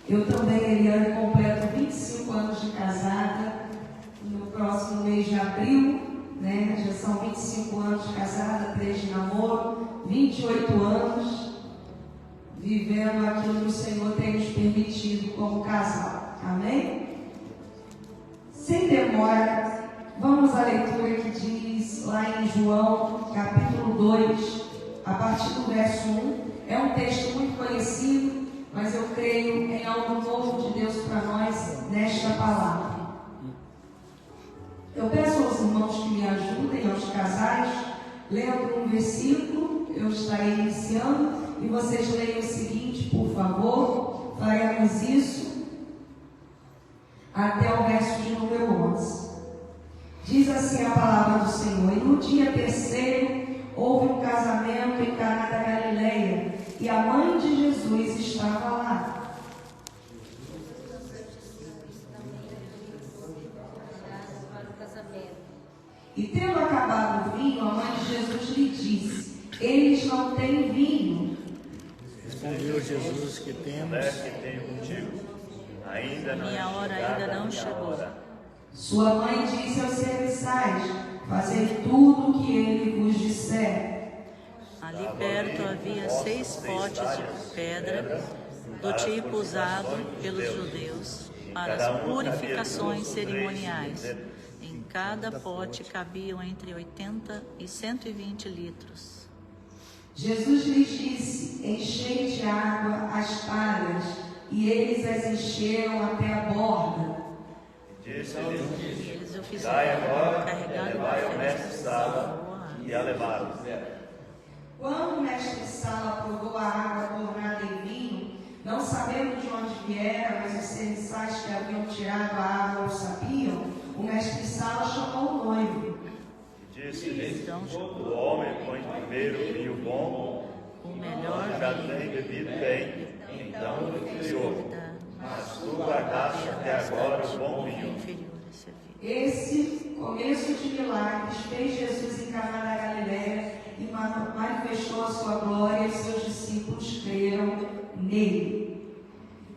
Eu também, Eliane, completo 25 anos de casada no próximo mês de abril, né? Já são 25 anos de casada, 3 de namoro, 28 anos vivendo aquilo que o Senhor tem nos permitido como casal. Amém? Sem demora, vamos à leitura que diz lá em João, capítulo 2, a partir do verso 1. É um texto muito conhecido, mas eu creio em algo novo de Deus para nós nesta palavra. Eu peço aos irmãos que me ajudem, aos casais, lendo um versículo, eu estarei iniciando, e vocês leiam o seguinte, por favor. Faremos isso até o verso de número 11. Diz assim a palavra do Senhor: E no dia terceiro houve um casamento em Caná da Galileia, e a mãe de Jesus estava lá. E tendo acabado o vinho, a mãe de Jesus lhe disse: Eles não têm vinho. Respondeu Jesus: Que temos? Que tenho contigo. Ainda não minha hora ainda não chegou. Sua mãe disse aos serviçais: Fazei tudo o que ele vos disser. Ali perto havia 6 potes de pedra, do tipo usado pelos judeus para as purificações cerimoniais. Em cada pote cabiam entre 80 e 120 litros. Jesus lhes disse: Enchei de água as talhas, e eles as encheram até a borda. Eles o Dai fizeram, agora, carregaram levai ao uma mestre festa. Sala e a levaram. Quando o mestre Sala provou a água tornada em vinho, não sabendo de onde viera, mas os serviçais que haviam tirado a água o sabiam, o mestre Sala chamou o noivo. Disse-lhe: O homem põe primeiro o vinho bom, O melhor já vinho tem bebido bem, então o friou. Mas tu guardaste até agora o bom vinho. inferior a servir. Esse começo de milagres fez Jesus em Caná da Galileia e manifestou a sua glória, e seus discípulos creram nele.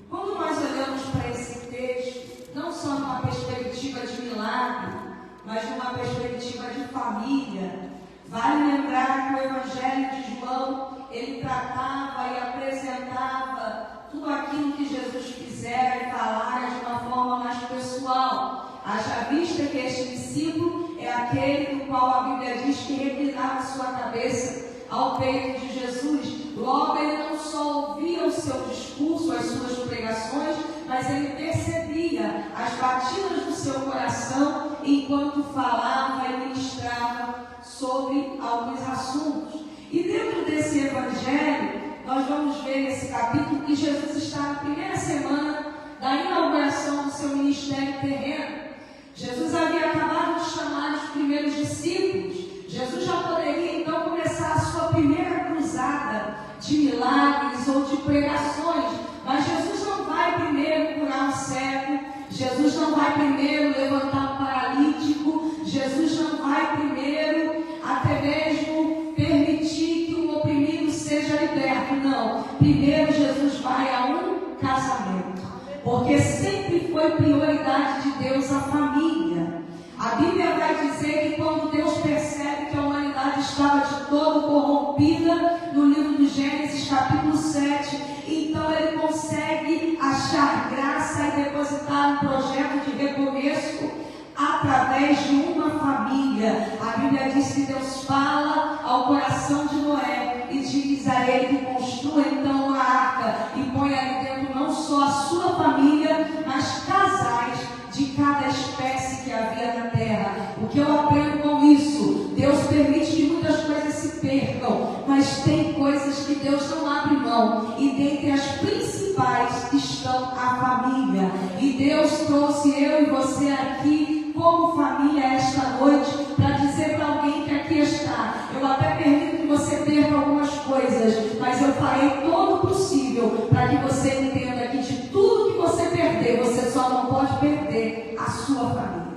Quando nós olhamos para esse texto, não só numa perspectiva de milagre, mas numa perspectiva de família, vale lembrar que o Evangelho de João, ele tratava e apresentava tudo aquilo que Jesus fizera e falara de uma forma mais pessoal. Haja vista que este discípulo é aquele do qual a Bíblia diz que reclinava sua cabeça ao peito de Jesus. Logo, ele não só ouvia o seu discurso, as suas pregações, mas ele percebia as batidas do seu coração enquanto falava e ministrava sobre alguns assuntos. E dentro desse evangelho, nós vamos ver nesse capítulo que Jesus está na primeira semana da inauguração do seu ministério terreno. Jesus havia acabado de chamar os primeiros discípulos. Jesus já poderia então começar a sua primeira cruzada de milagres ou de pregações, mas Jesus não vai primeiro curar um cego, Jesus não vai primeiro levantar um paralítico, Jesus não vai primeiro até mesmo permitir que um oprimido seja liberto. Não, primeiro Jesus vai a um casamento, porque sempre foi prioridade de Deus a família. A Bíblia vai dizer que quando Deus percebe que a humanidade estava de todo corrompida, no livro de Gênesis capítulo 7, então ele consegue achar graça e depositar um projeto de recomeço através de uma família. A Bíblia diz que Deus fala ao coração de Noé e diz a ele que construa então uma arca e põe ali dentro não só a sua família, mas casais de cada espécie que havia na terra. O que eu aprendo com isso? Deus permite que muitas coisas se percam, mas tem coisas que Deus não abre mão, e dentre as principais estão a família. E Deus trouxe eu e você aqui como família esta noite para dizer para alguém que aqui está: eu até permito que você perca algumas coisas, mas eu farei todo o possível para que você entenda que de tudo que você perder, você só não pode perder a sua família.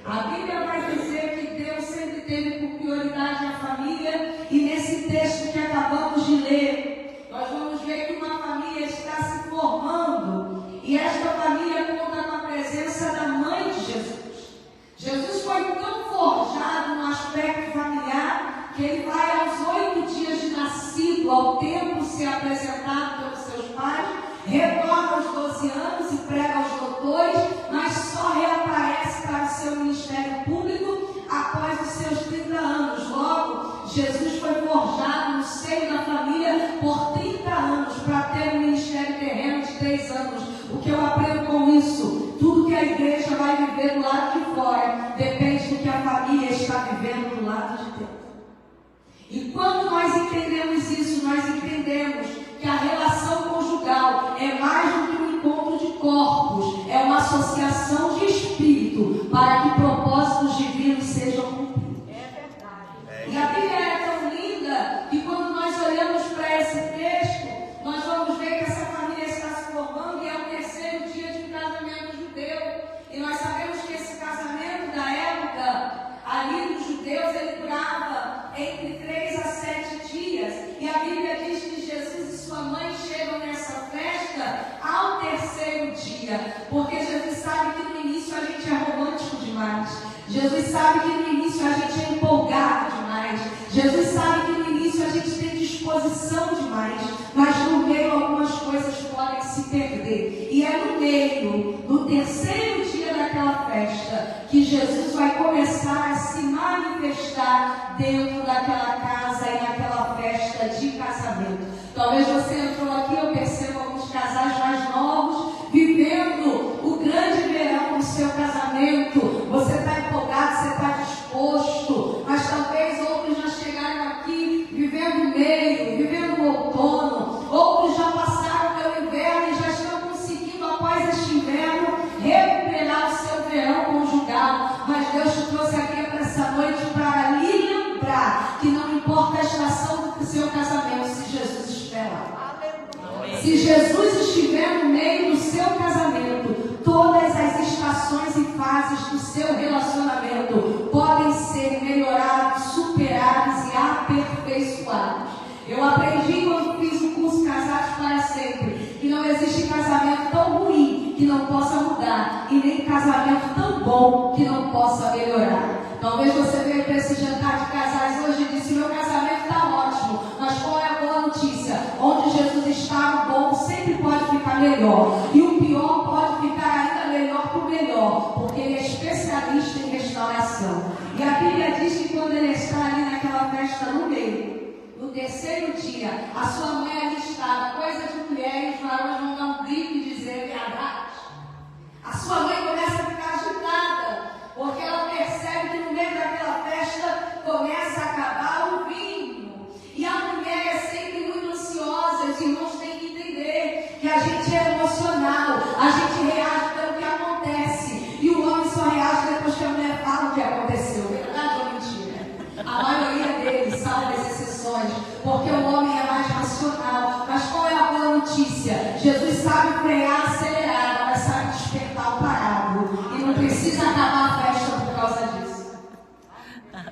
A Bíblia vai dizer que Deus sempre teve por prioridade a família, e nesse texto que acabamos de ler, nós vamos ver que uma família está se formando ser apresentado pelos seus pais, retorna aos 12 anos e prega aos doutores, mas só reaparece para o seu ministério público após os seus 30 anos. Logo, Jesus foi forjado no seio da família por 30 anos para ter um ministério terreno de 3 anos. O que eu aprendo com isso? Tudo que a igreja vai viver do lado de fora depende do que a família está vivendo do lado de dentro. E quando nós entendemos isso, nós entendemos que a relação conjugal é mais do que um encontro de corpos, é uma associação de espírito para que propósitos divinos sejam cumpridos. É verdade. E a Bíblia é tão linda que quando nós olhamos para esse texto, nós vamos ver que essa família está se formando e é o terceiro dia de um casamento judeu. E nós sabemos que esse casamento da época ali dos judeus, ele durava entre 3 a 7 dias. E a Bíblia diz que Jesus e sua mãe chegam nessa festa ao terceiro dia. Porque Jesus sabe que no início a gente é romântico demais. Jesus sabe que no início a gente é empolgado demais. Jesus sabe que no início a gente tem disposição demais. Mas no meio algumas coisas podem se perder. E é no meio, no terceiro dia daquela festa, que Jesus vai começar a se manifestar dentro daquela casa e naquela festa de casamento. Talvez você entrou aqui, eu percebo alguns casais mais novos vivendo o grande verão do seu casamento. Você está empolgado, você está disposto, mas talvez outros já chegaram aqui vivendo o meio, vivendo o outono. Outros já passaram pelo inverno e já estão conseguindo, após este inverno, recuperar o seu verão conjugal. Mas Deus te trouxe aqui para essa noite para lhe lembrar que não importa a estação do seu casamento, se Jesus estiver lá. Se Jesus estiver no meio do seu casamento, todas as estações e fases do seu relacionamento podem ser melhoradas, superadas e aperfeiçoadas. Eu aprendi quando fiz o curso Casados para Sempre que não existe casamento tão ruim que não possa mudar e nem casamento tão bom que não possa melhorar. Talvez você veja para esse jantar de casais hoje e disse: meu casamento está ótimo, mas qual é a boa notícia? Onde Jesus está, o bom sempre pode ficar melhor e o pior pode ficar ainda melhor que o melhor, porque ele é especialista em restauração. E a Bíblia diz que quando ele está ali naquela festa no meio, no terceiro dia, a sua mãe ali estava, coisa de mulher, e os varões vão dar um grito e dizer verdade. A sua mãe começa a ficar agitada, porque ela percebe que no meio daquela festa começa a acabar o vinho. E a mulher é sempre muito ansiosa, os irmãos têm que entender que a gente é emocional, a gente reage pelo que acontece, e o homem só reage depois que a mulher fala o que aconteceu, verdade ou mentira? A maioria deles, salvo as exceções, porque o homem é mais racional. Mas qual é a boa notícia? Jesus sabe frear a acelerada, mas sabe despertar o parado. E não precisa acabar a festa por causa disso.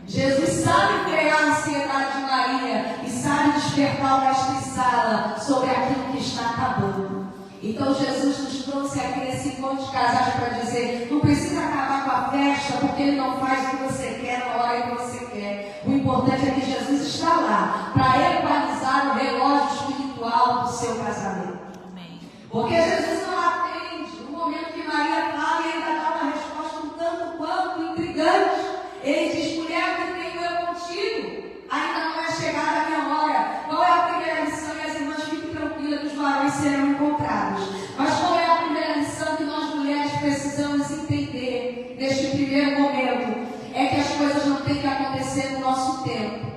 Jesus sabe frear a ansiedade de Maria e sabe despertar o mestre-sala sobre aquilo que está acabando. Então Jesus nos trouxe aqui nesse encontro de casais para dizer: não precisa acabar com a festa, porque ele não faz o que você quer na hora que você quer. O importante é que Jesus está lá para equalizar o relógio espiritual do seu casamento. Amém. Porque Jesus não atende no momento que Maria fala e ainda dá uma resposta um tanto quanto intrigante. Ele diz: mulher, o que tenho eu contigo? Ainda não é chegada a minha hora. Qual é a primeira lição? E as irmãs fiquem tranquilas que os varões serão encontrados. Mas qual é a primeira lição que nós mulheres precisamos entender neste primeiro momento? É que as coisas não têm que acontecer no nosso tempo.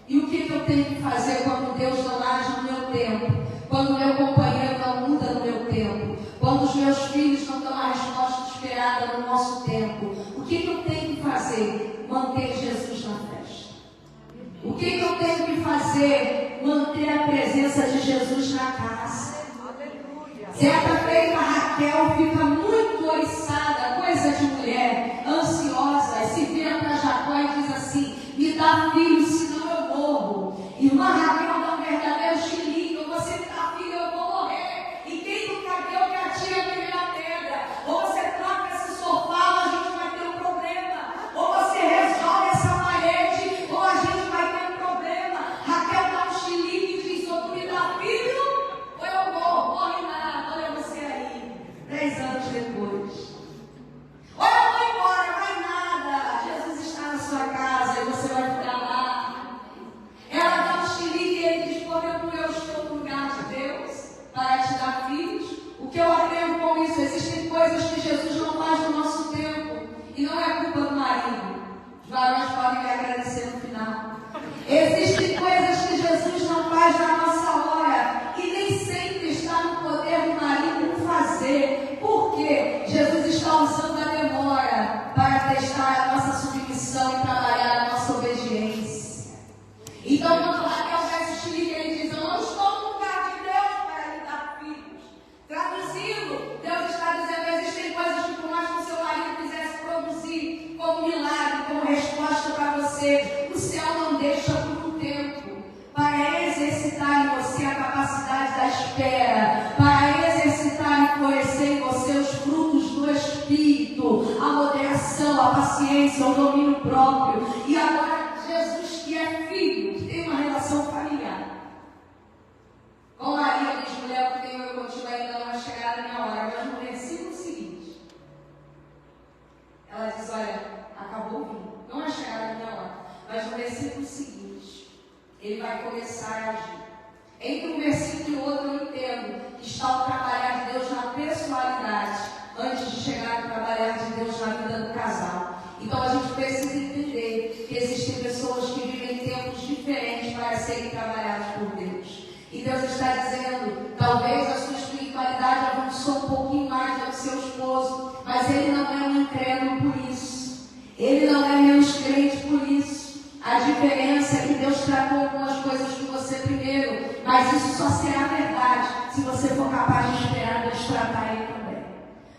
E o que eu tenho que fazer quando Deus não age no meu tempo? Quando o meu companheiro não muda no meu tempo? Quando os meus filhos não dão a resposta esperada no nosso tempo? O que eu tenho que fazer? Manter Jesus na festa. O que eu tenho que fazer? Manter a presença de Jesus na casa. Certa feita, Raquel fica muito oriçada, coisa de mulher, ansiosa, e se vira para Jacó e diz assim: me dá filho, senão eu morro. Irmã Raquel dá um verdadeiro chilique: ou você me dá filho, eu vou morrer. E quem não cabeu que atire a primeira pedra. Ou você troca esse sofá, ou a gente vai ter um problema. Ou você resolve essa parede, ou a gente vai ter um problema. Raquel dá um chilique e diz: ou tu me dá filho, hora e me agradecer no final. Existem coisas que Jesus não faz na nossa hora e nem sempre está no poder do marido fazer. Por quê? Jesus está usando a demora para testar a nossa submissão e trabalhar a nossa obediência. Então, quando Raquel vai assistir, ele diz: eu não estou no lugar de Deus para lhe dar filhos. Traduzindo, Deus está dizendo: existem coisas que por mais que o seu marido quisesse produzir como milagre, como resposta para você, o céu não deixa por um tempo, para exercitar em você a capacidade da espera, para exercitar e florescer em você os frutos do Espírito, a moderação, a paciência, o domínio próprio. E agora Jesus, que é filho, que tem uma relação familiar com Maria, diz: mulher, que tenho eu contigo ainda não é chegada a minha hora. Mas no versículo seguinte, ela diz: olha, acabou o vinho, não é chegada a minha hora. Mas no versículo seguinte, ele vai começar a agir. Entre um versículo e outro, eu entendo que está o trabalhar de Deus na pessoalidade, antes de chegar ao trabalhar de Deus na vida do casal. Então a gente precisa entender que existem pessoas que vivem tempos diferentes para serem trabalhados por Deus. E Deus está dizendo: talvez a sua espiritualidade avançou um pouquinho mais do que seu esposo, mas ele não é um incrédulo por isso. Ele não é menos crente por isso. A diferença é que Deus tratou algumas coisas com você primeiro, mas isso só será verdade se você for capaz de esperar Deus tratar ele também.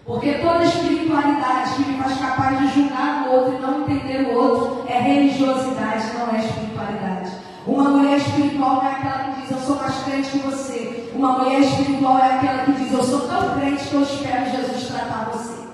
Porque toda espiritualidade que me faz capaz de julgar o outro e não entender o outro é religiosidade, não é espiritualidade. Uma mulher espiritual não é aquela que diz: eu sou mais crente que você. Uma mulher espiritual é aquela que diz: eu sou tão crente que eu espero Jesus tratar você.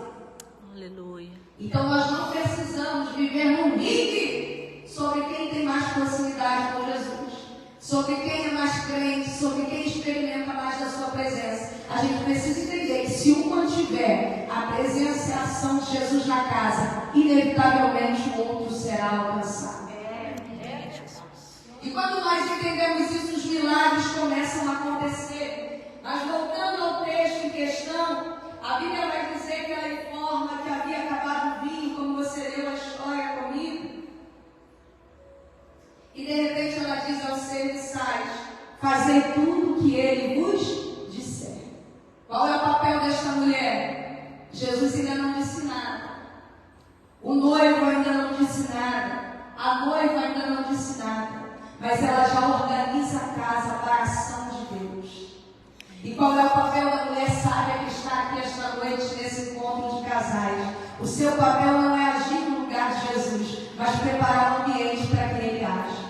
Aleluia. Então nós não precisamos viver num ringue sobre quem tem mais proximidade com Jesus, sobre quem é mais crente, sobre quem experimenta mais da sua presença. A gente precisa entender que se um mantiver a presença e a ação de Jesus na casa, inevitavelmente o outro será alcançado. E quando nós entendemos isso, os milagres começam a acontecer. Mas voltando ao texto em questão, a Bíblia vai dizer que ela informa que havia acabado o vinho, como você leu a história comigo. E de repente ela diz aos serviçais: fazei tudo o que ele vos disser. Qual é o papel desta mulher? Jesus ainda não disse nada. O noivo ainda não disse nada. A noiva ainda não disse nada. Mas ela já organiza a casa para a ação de Deus. E qual é o papel da mulher sábia que está aqui esta noite nesse encontro de casais? O seu papel não é agir no lugar de Jesus, mas preparar o ambiente para que ele haja.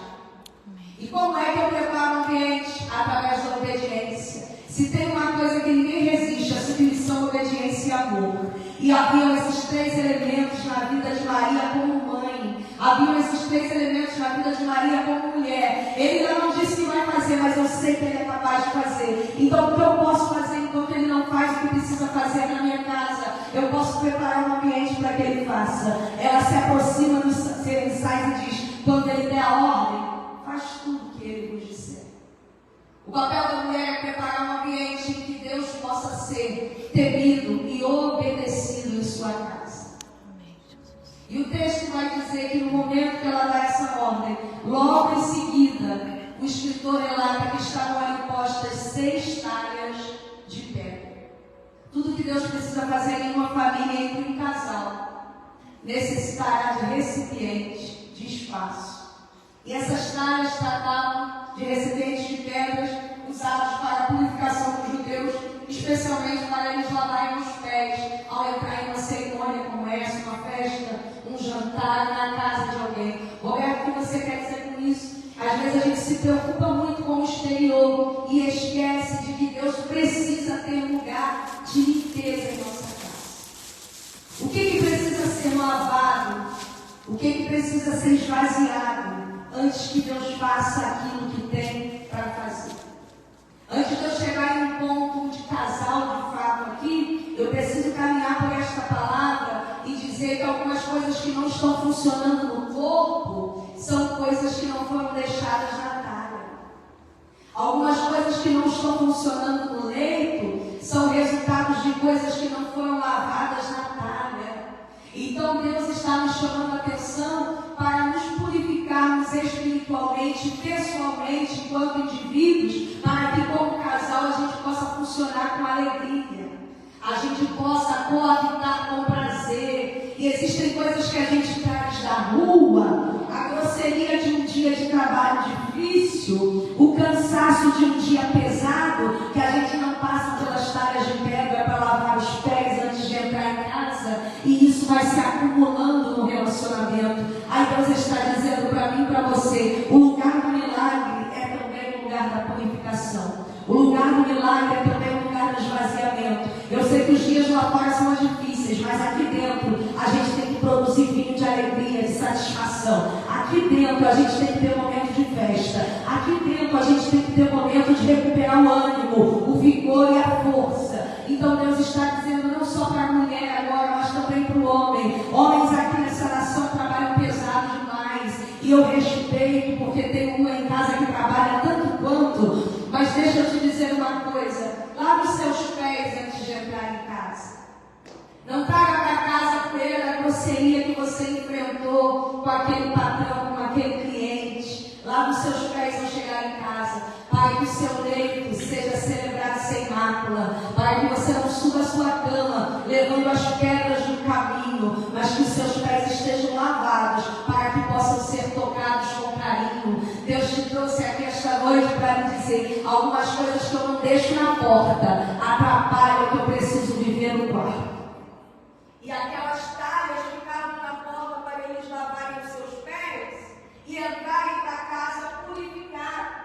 E como é que eu preparo o ambiente? Através da obediência. Se tem uma coisa que ninguém resiste, a submissão, obediência e amor. E haviam esses três elementos na vida de Maria como mãe. Haviam esses três elementos na vida de Maria como mulher. Ele ainda não disse que vai fazer, mas eu sei que ele é capaz de fazer. Então o que eu posso fazer enquanto ele não faz o que precisa fazer na minha casa? Eu posso preparar um ambiente para que ele faça. Ela se aproxima dos serviçais e diz: quando ele der a ordem, faz tudo que ele vos disser. O papel da mulher é preparar um ambiente em que Deus possa ser temido e obedecido em sua casa. E o texto vai dizer que no momento que ela dá essa ordem, logo em seguida, o escritor relata que estavam ali postas 6 talhas de pedra. Tudo que Deus precisa fazer em uma família, entre um casal, necessitará de recipiente, de espaço. E essas talhas tratavam de recipientes de pedras usados para a purificação dos judeus, especialmente para eles lavarem os pés ao entrar em uma cerimônia como essa, uma festa, um jantar na casa de alguém. Roberto, o que você quer dizer com isso? Às vezes a gente se preocupa muito com o exterior e esquece de que Deus precisa ter um lugar de limpeza em nossa casa. O que precisa ser lavado? O que precisa ser esvaziado antes que Deus faça aquilo que tem para fazer? Antes de eu chegar em um ponto de casal de fato aqui, eu preciso caminhar por esta palavra e dizer que algumas coisas que não estão funcionando no corpo são coisas que não foram deixadas na talha. Algumas coisas que não estão funcionando no leito são resultados de coisas que não foram lavadas na talha. Então Deus está nos chamando a atenção para nos purificar relacionar com alegria, a gente possa coabitar com prazer. E existem coisas que a gente traz da rua, a grosseria de um dia de trabalho difícil, o cansaço de um dia pesado, que a gente não passa pelas talhas de pedra para lavar os pés antes de entrar em casa, e isso vai se acumulando no relacionamento. Aí Deus está dizendo para mim e para você, o lugar do milagre é também o lugar da purificação. O lugar do milagre é também o lugar do esvaziamento. Eu sei que os dias lá fora são difíceis, mas aqui dentro a gente tem que produzir vinho de alegria, de satisfação. Aqui dentro a gente tem que ter um momento de festa. Aqui dentro a gente tem que ter um momento de recuperar o ânimo, o vigor e a força. Então Deus está dizendo não só para a mulher agora, mas também para o homem. Homens aqui nessa nação trabalham pesado demais. E eu respeito, porque tem uma em casa que trabalha tanto quanto. Mas deixa eu te dizer uma coisa. Lave os seus pés antes de entrar em casa. Não traga para casa a poeira da grosseria que você enfrentou com aquele patrão, com aquele cliente. Lave os seus pés ao chegar em casa. Para que o seu leito seja celebrado sem mácula. Para que você não suba a sua cama levando as pedras do caminho, mas que os seus pés estejam lavados para que possam ser tocados com carinho. Deus te trouxe aqui esta noite para me dizer algumas coisas que eu não deixo na porta, atrapalham o que eu preciso viver no quarto. E aquelas talhas ficavam na porta para eles lavarem os seus pés e entrarem para casa purificados.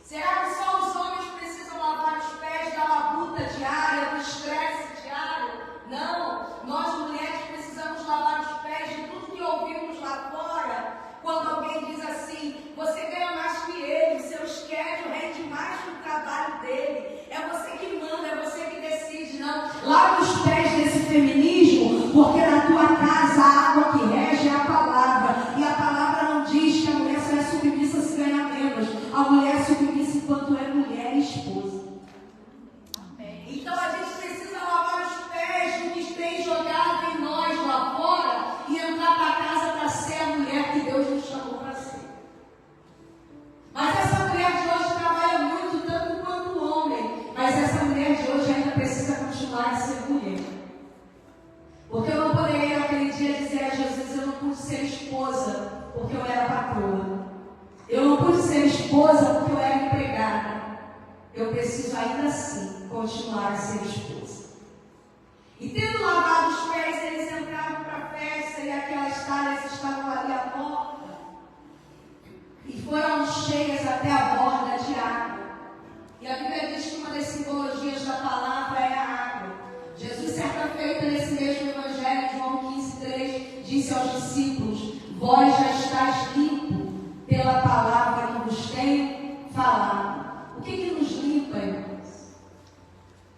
Será que só os homens precisam lavar os pés da labuta diária, do estresse diário? Não, nós mulheres precisamos lavar os pés de tudo que ouvimos lá fora. Quando alguém diz assim, você ganha mais que ele, o seu schedule rende mais que o trabalho dele. É você que manda, é você que decide. Não, lave os pés desse feminismo, porque na tua casa a água que rege é a palavra. E a palavra não diz que a mulher só é submissa se ganhar menos. A mulher é submissa enquanto é mulher e esposa. Então a gente precisa lavar os pés do que tem jogado em nós lá fora e entrar para casa para ser a mulher que Deus nos chamou para ser. Mas essa mulher de hoje trabalha muito, tanto quanto o homem. Mas essa mulher de hoje ainda precisa continuar a ser mulher. Porque eu não poderia naquele dia dizer a Jesus, eu não pude ser esposa porque eu era patroa. Eu não pude ser esposa porque eu era empregada. Eu preciso ainda assim continuar a ser esposa. E tendo lavado os pés, eles entravam para a festa e aquelas talhas estavam ali à porta. E foram cheias até a borda de água. E a Bíblia diz que uma das simbologias da palavra é a água. Jesus, certa feita, nesse mesmo Evangelho, João 15:3, disse aos discípulos, vós já estáis limpos pela palavra que vos tenho falado. O que nos limpa, irmãos?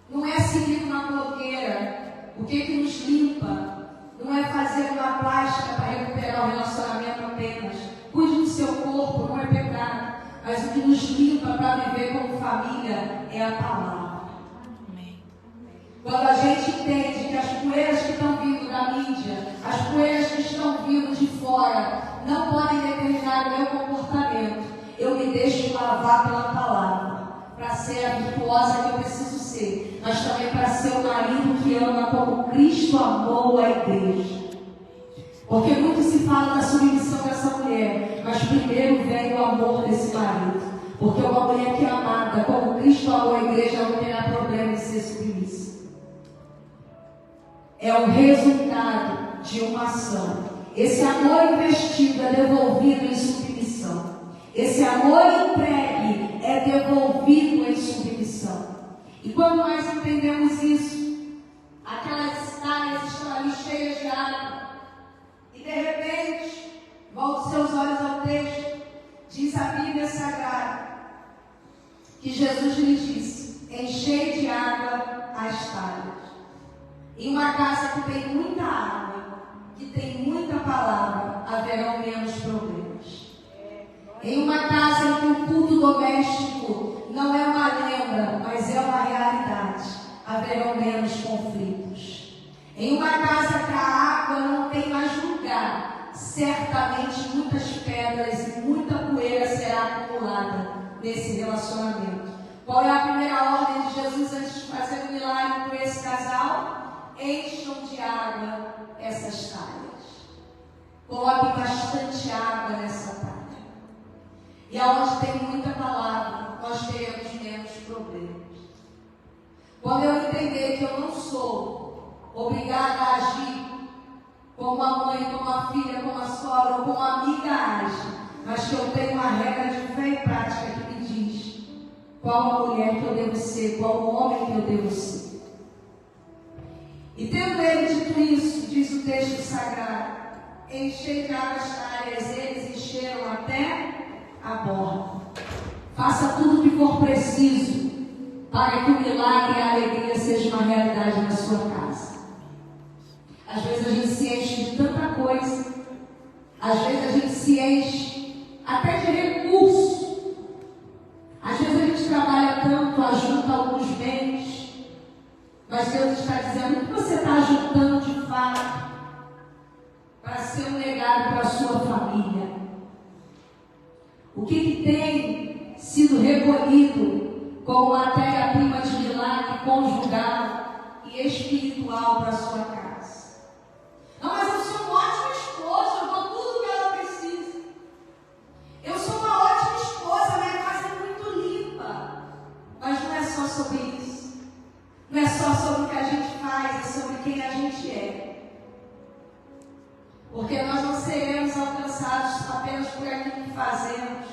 Não é seguir uma blogueira. O que nos limpa não é fazer uma plástica para recuperar o relacionamento apenas. Cuide do seu corpo, não é pecado. Mas o que nos limpa para viver como família é a palavra. Quando a gente entende que as poeiras que estão vindo da mídia, as poeiras que estão vindo de fora, não podem determinar o meu comportamento, eu me deixo lavar pela palavra, para ser a virtuosa que eu preciso ser, mas também para ser o marido que ama como Cristo amou a igreja. Porque muito se fala da submissão dessa mulher, mas primeiro vem o amor desse marido. Porque uma mulher que é amada, como Cristo amou a igreja, não terá problema em ser submissa. É o resultado de uma ação. Esse amor investido é devolvido em submissão. Esse amor entregue é devolvido em submissão. E quando nós entendemos isso, aquelas talhas estão ali cheias de água. E de repente, volte seus olhos ao texto, diz a Bíblia Sagrada, que Jesus lhe disse, enchei de água as talhas. Em uma casa que tem muita água, que tem muita palavra, haverão menos problemas. Em uma casa em que o culto doméstico não é uma lenda, mas é uma realidade, haverão menos conflitos. Em uma casa que a água não tem mais lugar, certamente muitas pedras e muita poeira será acumulada nesse relacionamento. Qual é a primeira ordem de Jesus antes antes de fazer um milagre por esse casal, encham de água essas talhas. Coloque bastante água nessa talha. E aonde tem muita palavra, nós teremos menos problemas. Quando eu entender que eu não sou obrigada a agir como a mãe, como a filha, como a sogra, ou como a amiga age, mas que eu tenho uma regra de fé e prática que me diz qual a mulher que eu devo ser, qual o homem que eu devo ser. E tendo ele dito isso, diz o texto sagrado, enchei de água as talhas, eles encheram até a borda. Faça tudo o que for preciso para que o milagre e a alegria seja uma realidade na sua casa. Às vezes a gente se enche de tanta coisa, às vezes a gente se enche até de recursos, às vezes a gente trabalha tanto, ajunta alguns bens, mas Deus está dizendo o que você está ajuntando de fato para ser um legado para a sua família. O que tem sido recolhido como matéria-prima de milagre conjugal e espiritual para a sua casa? Não, mas eu sou uma ótima esposa, eu dou tudo o que ela precisa. Eu sou uma ótima esposa, minha casa é muito limpa. Mas não é só sobre isso. Não é só sobre o que a gente faz, é sobre quem a gente é. Porque nós não seremos alcançados apenas por aquilo que fazemos,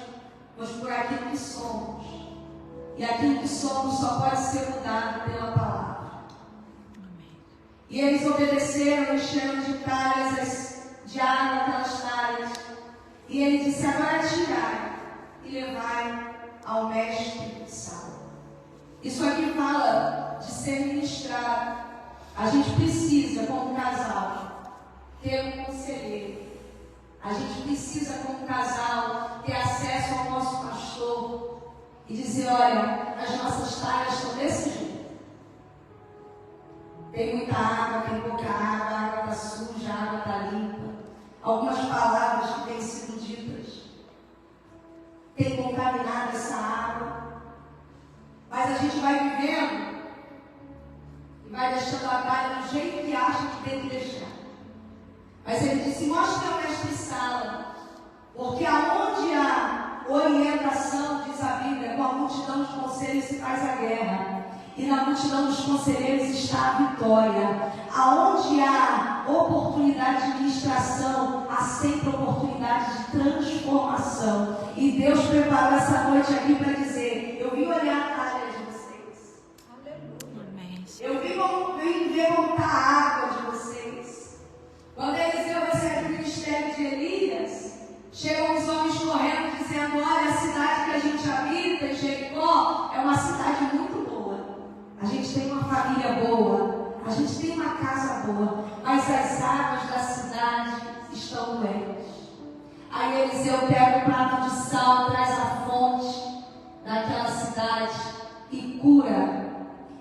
mas por aquilo que somos. E aquilo que somos só pode ser mudado pela palavra. E eles obedeceram, encheram de talhas de água aquelas talhas. E ele disse, agora tirai e levai ao mestre Sal. Isso aqui fala de ser ministrado. A gente precisa, como casal, ter um conselheiro. A gente precisa, como casal, ter acesso ao nosso pastor e dizer, olha, as nossas talhas estão desse jeito. Tem muita água, tem pouca água, a água está suja, a água está limpa. Algumas palavras que têm sido ditas têm contaminado essa água. Mas a gente vai vivendo e vai deixando a talha do jeito que acha que tem que deixar. Mas ele disse, mostre ao mestre Sala, porque aonde há orientação, diz a Bíblia, com a multidão de conselhos se faz a guerra. E na multidão dos conselheiros está a vitória. Aonde há oportunidade de ministração, há sempre oportunidade de transformação. E Deus preparou essa noite aqui para dizer, eu vim olhar a talha de vocês. Amém. Eu vim ver montar a água de vocês. Quando Eliseu recebe o ministério de Elias, chegam os homens correndo dizendo, olha, a cidade que a gente habita, em Jericó, é uma cidade muito boa. A gente tem uma família boa, a gente tem uma casa boa, mas as águas da cidade estão doentes. Aí Eliseu pega um prato de sal, traz a fonte daquela cidade e cura,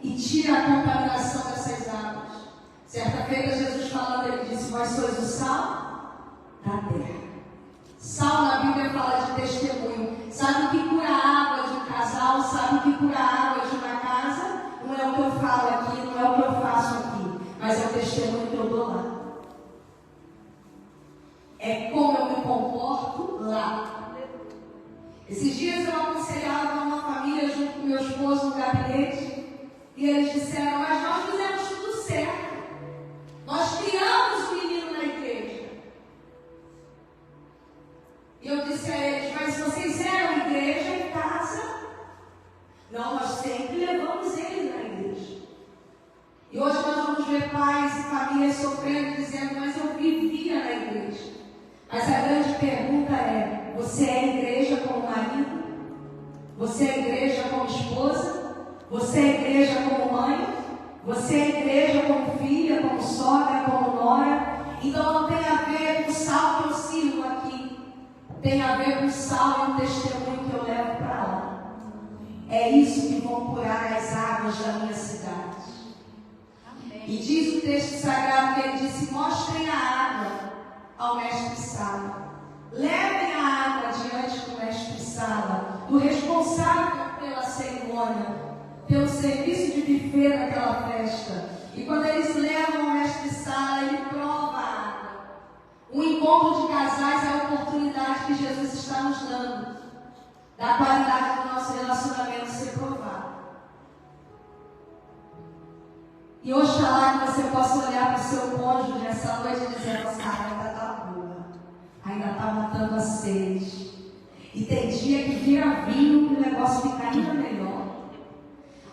e tira a contaminação dessas águas. Certa feita Jesus falando, ele disse, vós sois o sal da terra. Sal na Bíblia fala de testemunho. Sabe o que cura a água de um casal? Sabe o que cura a água de uma casa? Não é o que eu falo aqui, não é o que eu faço aqui, mas é o testemunho que eu dou lá. É como eu me comporto lá. Esses dias eu aconselhava uma família junto com meu esposo no gabinete e eles disseram, mas nós fizemos tudo certo. Nós criamos o menino na igreja. E eu disse a eles, mas vocês eram igreja em casa? Não, nós sempre levamos ele na igreja. E hoje nós vamos ver pais e famílias sofrendo, dizendo, mas eu vivia na igreja. Mas a grande pergunta é, você é igreja como marido? Você é igreja como esposa? Você é igreja como mãe? Você é igreja como filha, como sogra, como nora? Então não tem a ver com o sal que eu sirvo aqui. Tem a ver com o sal e o testemunho que eu levo para lá. É isso que vão curar as águas da minha cidade. Amém. E diz o texto sagrado que ele disse, mostrem a água ao mestre Sala. Levem a água diante do mestre Sala, do responsável pela cerimônia, pelo serviço de buffet daquela festa. E quando eles levam o mestre Sala, ele prova a água. Um encontro de casais é a oportunidade que Jesus está nos dando da qualidade do nosso relacionamento ser provado. E oxalá que você possa olhar para o seu cônjuge nessa noite e dizer: nossa, ainda está boa, ainda está matando a sede. E tem dia que vira vinho e o negócio fica ainda melhor.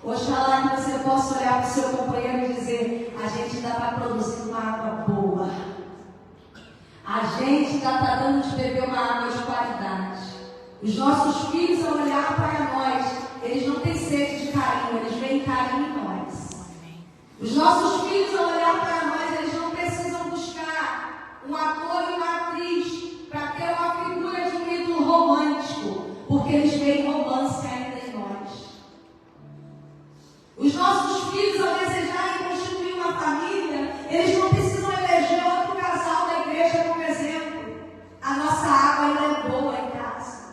Oxalá que você possa olhar para o seu companheiro e dizer: a gente ainda está produzindo uma água boa. A gente ainda está dando de beber uma água de qualidade. Os nossos filhos, ao olhar para nós, eles não têm sede de carinho, eles veem carinho em nós. Os nossos filhos, ao olhar para nós, eles não precisam buscar um ator e uma atriz para ter uma figura de um ídolo romântico, porque eles veem romance ainda em nós. Os nossos filhos, ao desejarem constituir uma família, eles não precisam eleger outro casal da igreja como exemplo. A nossa água ainda é boa em casa.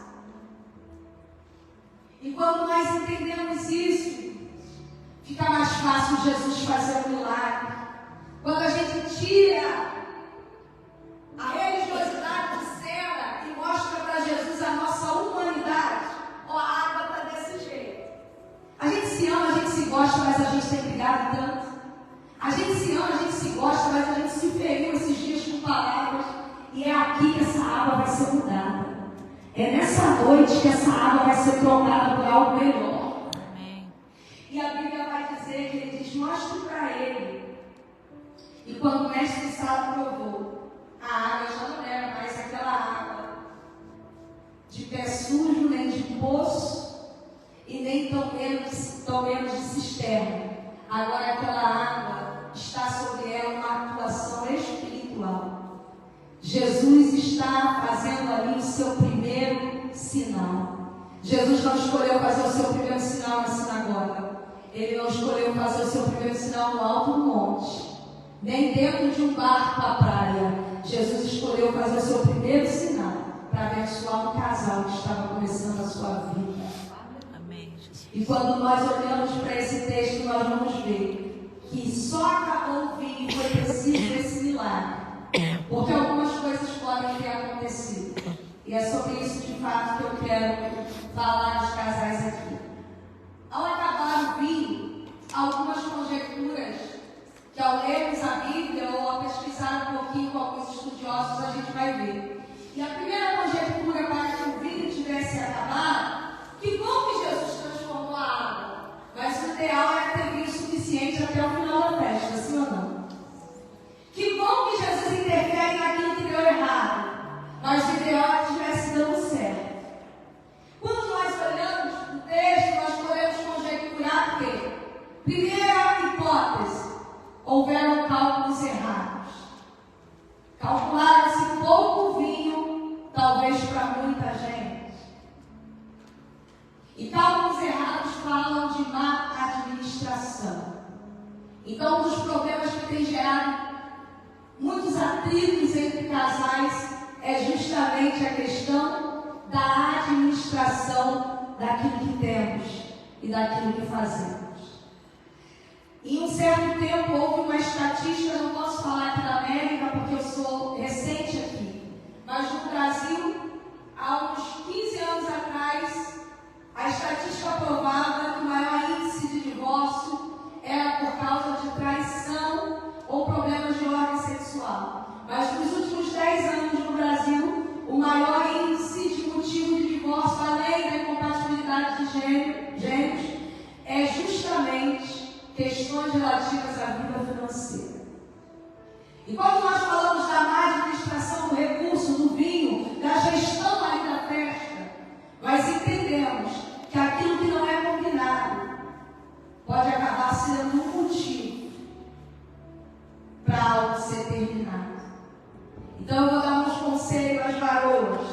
E quando nós entendemos isso, fica mais fácil Jesus fazer um milagre. Quando a gente tira a religiosidade de cena e mostra para Jesus a nossa humanidade, ó, a água está desse jeito. A gente se ama, a gente se gosta, mas a gente tem brigado tanto. A gente se ama, a gente se gosta, mas a gente se feriu esses dias com palavras. E é aqui que essa água vai ser mudada. É nessa noite que essa água vai ser trocada por algo melhor. E a Bíblia vai dizer que ele diz: mostre para ele. E quando o mestre Sala provou, a água já não era mais aquela água de pé sujo, nem de poço, e nem tão menos de cisterna. Agora aquela água está sobre ela uma atuação espiritual. Jesus está fazendo ali o seu primeiro sinal. Jesus não escolheu fazer o seu primeiro sinal na sinagoga. Ele não escolheu fazer o seu primeiro sinal no alto do monte, nem dentro de um barco à praia. Jesus escolheu fazer o seu primeiro sinal para abençoar um casal que estava começando a sua vida. Amém, Jesus. E quando nós olhamos para esse texto, nós vamos ver que só acabou o vinho e foi preciso esse milagre, porque algumas coisas podem ter acontecido. E é sobre isso, de fato, que eu quero falar dos casais aqui. Ao acabar o vinho, algumas conjecturas que, ao lermos a Bíblia ou ao pesquisar um pouquinho com alguns estudiosos, a gente vai ver. E a primeira conjectura para que o vinho tivesse acabado: que bom que Jesus transformou a água, mas o ideal era ter vinho suficiente até o final da festa, sim ou não? Que bom que Jesus interfere naquilo que deu errado, mas o ideal é que estivesse dando certo. Quando nós olhamos o texto, nós podemos conjecturar que, primeira hipótese, houveram cálculos errados. Calcularam-se pouco vinho, talvez para muita gente. E cálculos errados falam de má administração. Então, um dos problemas que tem gerado muitos atritos entre casais é justamente a questão da administração daquilo que temos e daquilo que fazemos. Em um certo tempo houve uma estatística, não posso falar aqui da América porque eu sou recente aqui, mas no Brasil, há uns 15 anos atrás, a estatística provava que o maior índice de divórcio era por causa de traição ou problemas de ordem sexual. Mas nos últimos 10 anos no Brasil, o maior índice de motivo de divórcio, além da incompatibilidade de gêneros, é justamente questões relativas à vida financeira. E quando nós falamos da má administração do recurso, do vinho, da gestão ali da festa, nós entendemos que aquilo que não é combinado pode acabar sendo um motivo para algo ser terminado. Então eu vou dar uns conselhos às varoas.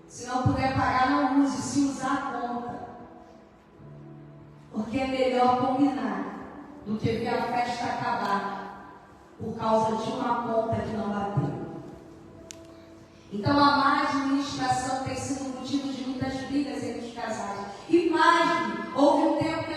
Se não puder pagar, não use. Se usar, conta. Porque é melhor combinar do que ver a festa acabar por causa de uma conta que não bateu. Então a má administração tem sido motivo de muitas brigas entre os casais. E mais, houve um tempo que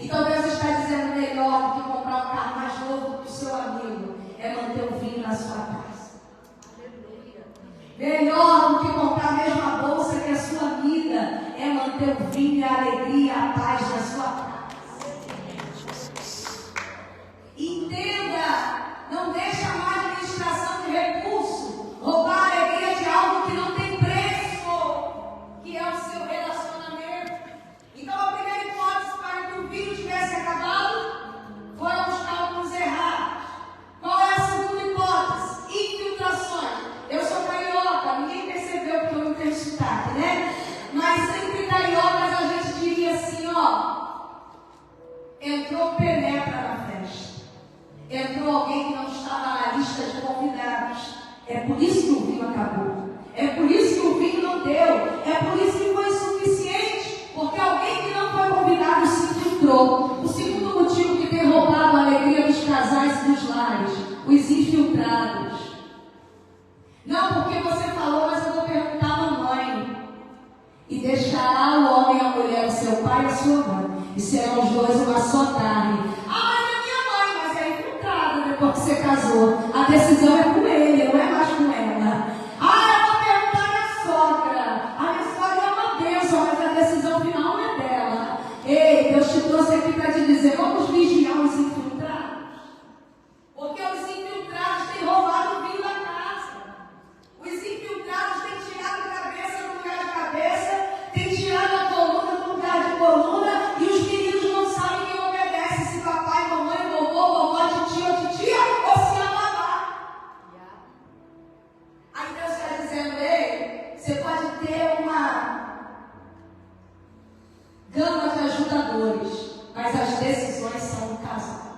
Então Deus está dizendo: melhor do que comprar um carro mais novo para o seu amigo é manter o vinho na sua casa. Melhor do que comprar a mesma bolsa que a sua amiga é manter o vinho, a alegria, a paz na sua casa. Entenda, não deixa a má administração de recurso roubar a alegria de algo que não tem preço, que é o seu relacionamento. Então a primeira hipótese para que o vinho tivesse acabado foram os cálculos errados. Qual é a segunda hipótese? Infiltrações. Eu sou carioca, ninguém percebeu porque eu não tenho sotaque, né? Mas entre cariocas a gente diria assim, entrou penetra na festa. Entrou alguém que não estava na lista de convidados. É por isso que o vinho acabou. É por isso que o vinho não deu. É por isso que foi insuficiente. Porque alguém que não foi convidado se infiltrou. O segundo motivo que tem roubado a alegria dos casais e dos lares: os infiltrados. Não porque você falou, mas eu vou perguntar à mamãe. E deixará o homem e a mulher, o seu pai e a sua mãe, e serão os dois uma só carne. Mas é minha mãe, mas é infiltrada depois que você casou. A decisão é com ele, não é mais com ela. Eu vou perguntar à minha sogra. A minha sogra é uma bênção, mas a decisão final não é dela. Ei, Deus te trouxe aqui para te dizer: vamos vigiar os infiltrados. Porque os infiltrados têm roubado o vinho da casa. Os infiltrados têm tirado a cabeça do lugar de cabeça, têm tirado a coluna do lugar de coluna, e os meninos não sabem quem obedece: se papai, mamãe, vovô, vovó, titia ou titia, ou se a babá. Aí Deus está dizendo: ei, você pode ter uma gama de ajudadores, mas as decisões são do casal.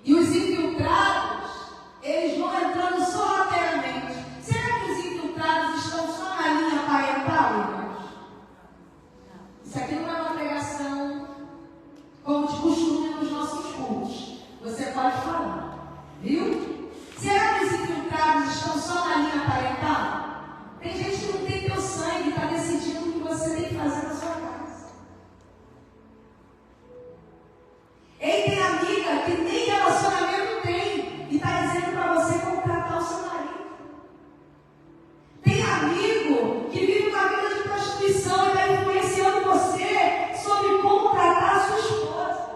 E os infiltrados, eles vão entrando sorrateiramente. Será que os infiltrados estão só na linha parental, irmãos? Isso aqui não é uma pregação como de costume nos nossos cultos. Você pode falar, viu? Será que os infiltrados estão só na linha parental? Tem gente que não tem teu sangue, está decidindo o que você tem que fazer na sua casa. Ei, tem amiga que nem relacionamento tem e está dizendo para você como tratar o seu marido. Tem amigo que vive uma vida de prostituição e está influenciando você sobre como tratar a sua esposa.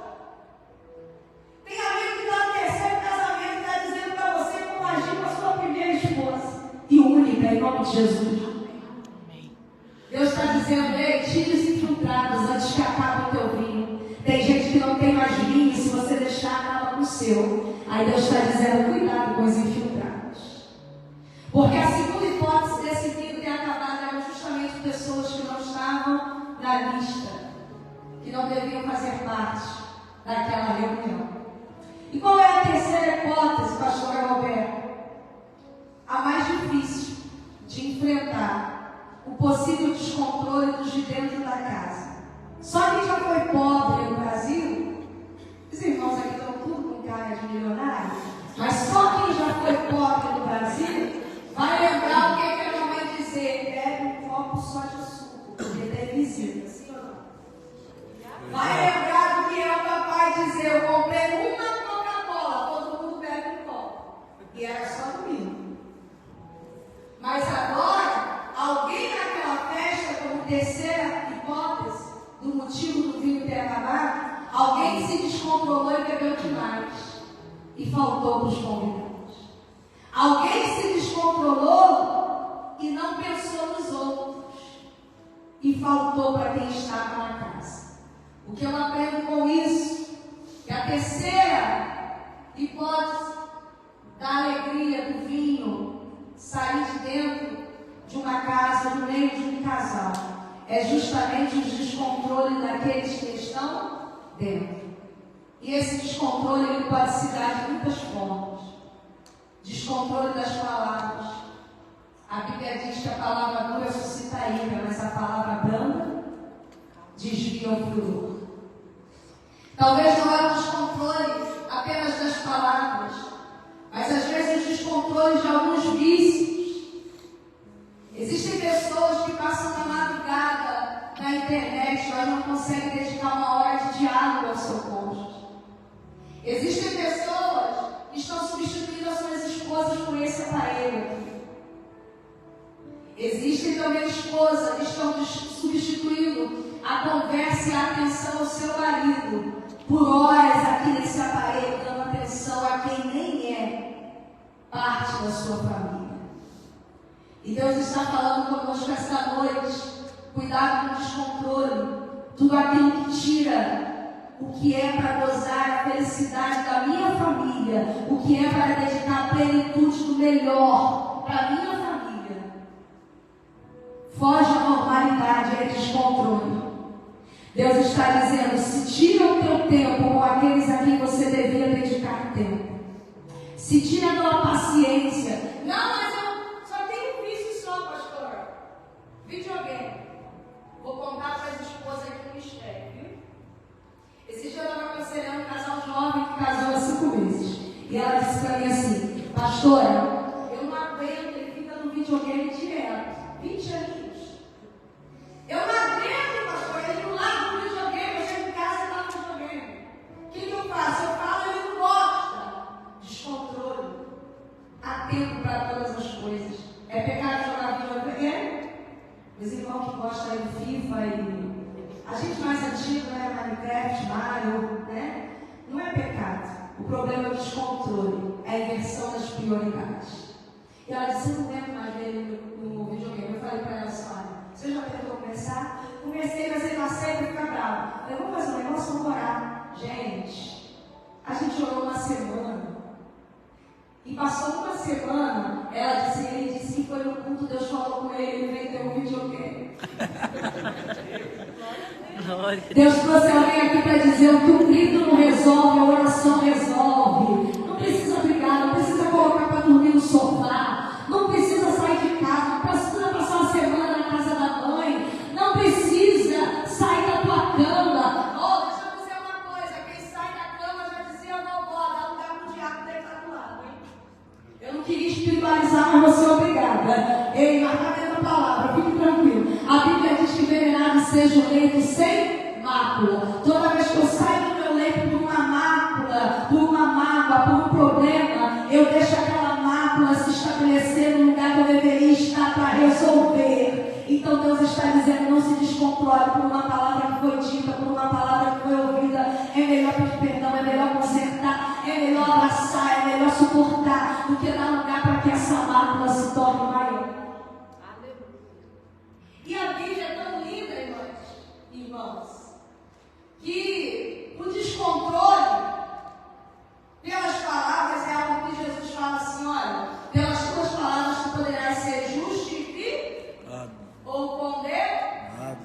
Tem amigo que está no terceiro casamento e está dizendo para você como agir com a sua primeira esposa e única, em nome de Jesus. Deus está dizendo: ei, tire os infiltrados antes que acabe o teu vinho. Tem gente que não tem mais vinho, e se você deixar, acaba com o seu. Aí Deus está dizendo: cuidado com os infiltrados. Porque a segunda hipótese desse vinho ter acabado eram justamente pessoas que não estavam na lista, que não deviam fazer parte daquela reunião. E qual é a terceira hipótese, pastor Alberto? A mais difícil de enfrentar: o possível descontrole dos de dentro da casa. Só quem já foi pobre no Brasil, os irmãos aqui estão tudo com cara de milionário, mas só quem já foi pobre no Brasil vai lembrar o que a minha mãe dizia: bebe um copo só de suco, porque tem visita, sim ou não? Vai lembrar do que é o papai dizer: eu comprei uma Coca-Cola, todo mundo bebe um copo, e era só domingo. Mas agora, alguém naquela festa, como terceira hipótese do motivo do vinho ter acabado, alguém se descontrolou e bebeu demais e faltou para os convidados. Alguém se descontrolou e não pensou nos outros e faltou para quem estava na casa. O que eu aprendo com isso? Que a terceira hipótese da alegria do vinho sair de dentro de uma casa, no meio de um casal, é justamente os descontroles daqueles que estão dentro. E esse descontrole ele pode se dar de muitas formas. Descontrole das palavras. A Bíblia diz que a palavra dura suscita ira, mas a palavra branda desvia o furor. Talvez não é o descontrole apenas das palavras, mas às vezes os descontroles de alguns vícios. Existem pessoas que passam na madrugada na internet, mas não conseguem dedicar uma hora de aliado ao seu cônjuge. Existem pessoas que estão substituindo as suas esposas por esse aparelho aqui. Existem também esposas que estão substituindo a conversa e a atenção ao seu marido por horas aqui nesse aparelho, dando atenção a quem nem é parte da sua família. E Deus está falando conosco esta noite: cuidado com o descontrole, tudo aquilo que tira o que é para gozar a felicidade da minha família, o que é para dedicar a plenitude do melhor para a minha família. Foge à normalidade, é descontrole. Deus está dizendo: se tira o teu tempo com aqueles a quem você devia dedicar tempo. Se tira a tua paciência. Não, mas eu só tenho um vício só, pastor. Videogame. Vou contar para as esposas aqui no mistério, viu? Esse dia eu estava aconselhando um casal jovem que casou há 5 meses. E ela disse para mim assim: pastora, eu não aguento, ele fica no videogame direto. 20 aninhos. Eu não aguento, pastor, ele não larga o videogame, eu chego em casa e largo o videogame. O que eu faço? Eu falo, ele não gosta. Descontrole. Há tempo para todas as coisas. É pecado jogar videogame? Os irmãos que gostam aí do FIFA e a gente mais antigo, né? Minecraft, Mario, né? Não é pecado. O problema é o descontrole, é a inversão das prioridades. E ela disse: eu não aguento mais ver ele no videogame. Eu falei para ela assim: olha, você já tentou conversar? Conversei, mas ele não aceita e fica bravo. Eu falei: vamos fazer um negócio, vamos orar. Gente, a gente orou uma semana. E passou uma semana, ele disse que foi no culto, Deus falou com ele vendeu um videogame. Deus trouxe alguém aqui para dizer: o que o grito não resolve, a oração resolve. Não precisa brigar, não precisa colocar para dormir no sofá, não precisa sair de casa, não precisa passar uma semana na casa da mãe, não precisa sair da tua cama. Oh, deixa eu dizer uma coisa: quem sai da cama já dizia: vovó, dá lugar pro diabo deitar do lado, hein? Eu não queria espiritualizar, mas você é obrigada. Ei, mas está dentro da palavra, fique tranquilo. A Bíblia diz que envenenado seja o leito sem mácula. Toda vez que eu saio do meu leito por uma mácula, por uma mágoa, por um problema, eu deixo aquela mácula se estabelecer no lugar que eu deveria estar para resolver. Então Deus está dizendo: não se descontrole por uma palavra que foi dita, por uma palavra que foi ouvida. É melhor pedir perdão, é melhor consertar, é melhor abraçar, é melhor suportar, do que dar lugar para que essa mácula se torne maior. E a Bíblia é tão linda, irmãos, que o descontrole pelas palavras é algo que Jesus fala assim: olha, pelas tuas palavras tu poderás ser justificado ou condenado.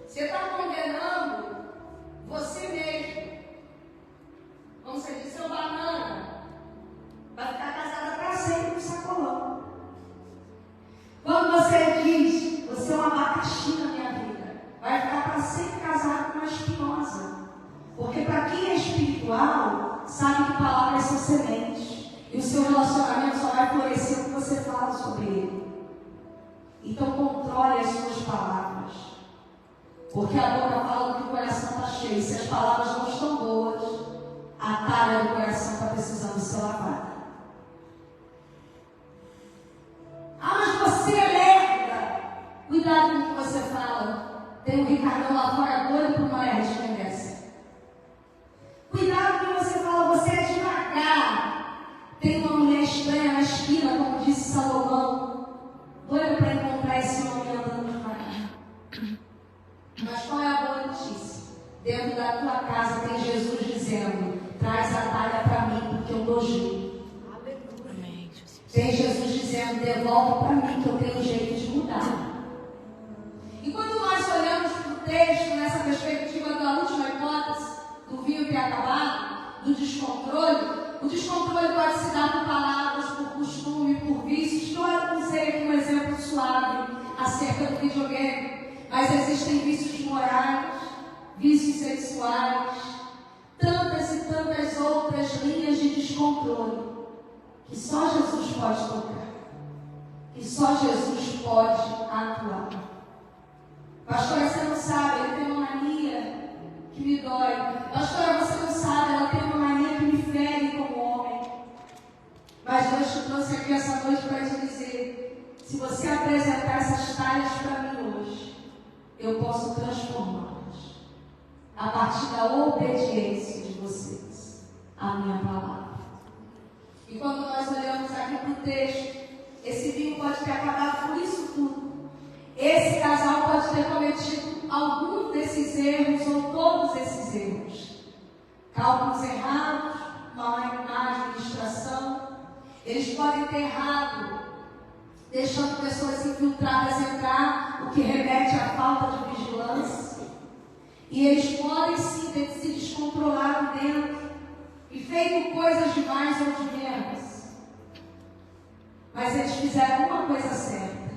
Você está condenando você mesmo. Como você disse, seu banana vai ficar casada para sempre com sacolão. Quando você diz: você é um abacaxi na minha vida, vai ficar para sempre casado com uma espinhosa. Porque para quem é espiritual, sabe que palavras são sementes. E o seu relacionamento só vai florescer o que você fala sobre ele. Então controle as suas palavras. Porque a boca fala do que o coração está cheio. Se as palavras não estão boas, a talha do coração está precisando ser lavada. Ah, mas você é lerda. Cuidado com o que você fala. Tem um Ricardão lá fora doido por uma respondência. Cuidado com o que você fala. Você é devagar. Tem uma mulher estranha na esquina, como disse Salomão, doida para encontrar esse homem andando devagar. Mas qual é a boa notícia? Dentro da tua casa tem Jesus dizendo: traz a talha para mim, porque eu dou jeito. Tem Jesus dizendo: devolve para mim, que eu tenho jeito de mudar. E quando nós olhamos para o texto, nessa perspectiva da última hipótese, do vinho ter acabado, do descontrole, o descontrole pode se dar por palavras, por costume, por vícios. Que eu usei aqui um exemplo suave acerca do videogame. Mas existem vícios morais, vícios sexuais, tantas e tantas outras linhas de descontrole que só Jesus pode tocar, que só Jesus pode atuar. Pastor, você não sabe, ele tem uma mania que me dói. Pastora, você não sabe, ela tem uma mania que me fere como homem. Mas Deus te trouxe aqui essa noite para te dizer, se você apresentar essas talhas para mim hoje, eu posso transformá-las a partir da obediência de vocês à minha palavra. E quando nós olhamos aqui para o texto, esse vinho pode ter acabado por isso tudo. Esse casal pode ter cometido algum desses erros ou todos esses erros. Cálculos errados, má administração. Eles podem ter errado, deixando pessoas infiltradas entrar, o que remete à falta de vigilância. E eles podem sim ter se descontrolado dentro e feito coisas demais ou de menos. Mas eles fizeram uma coisa certa,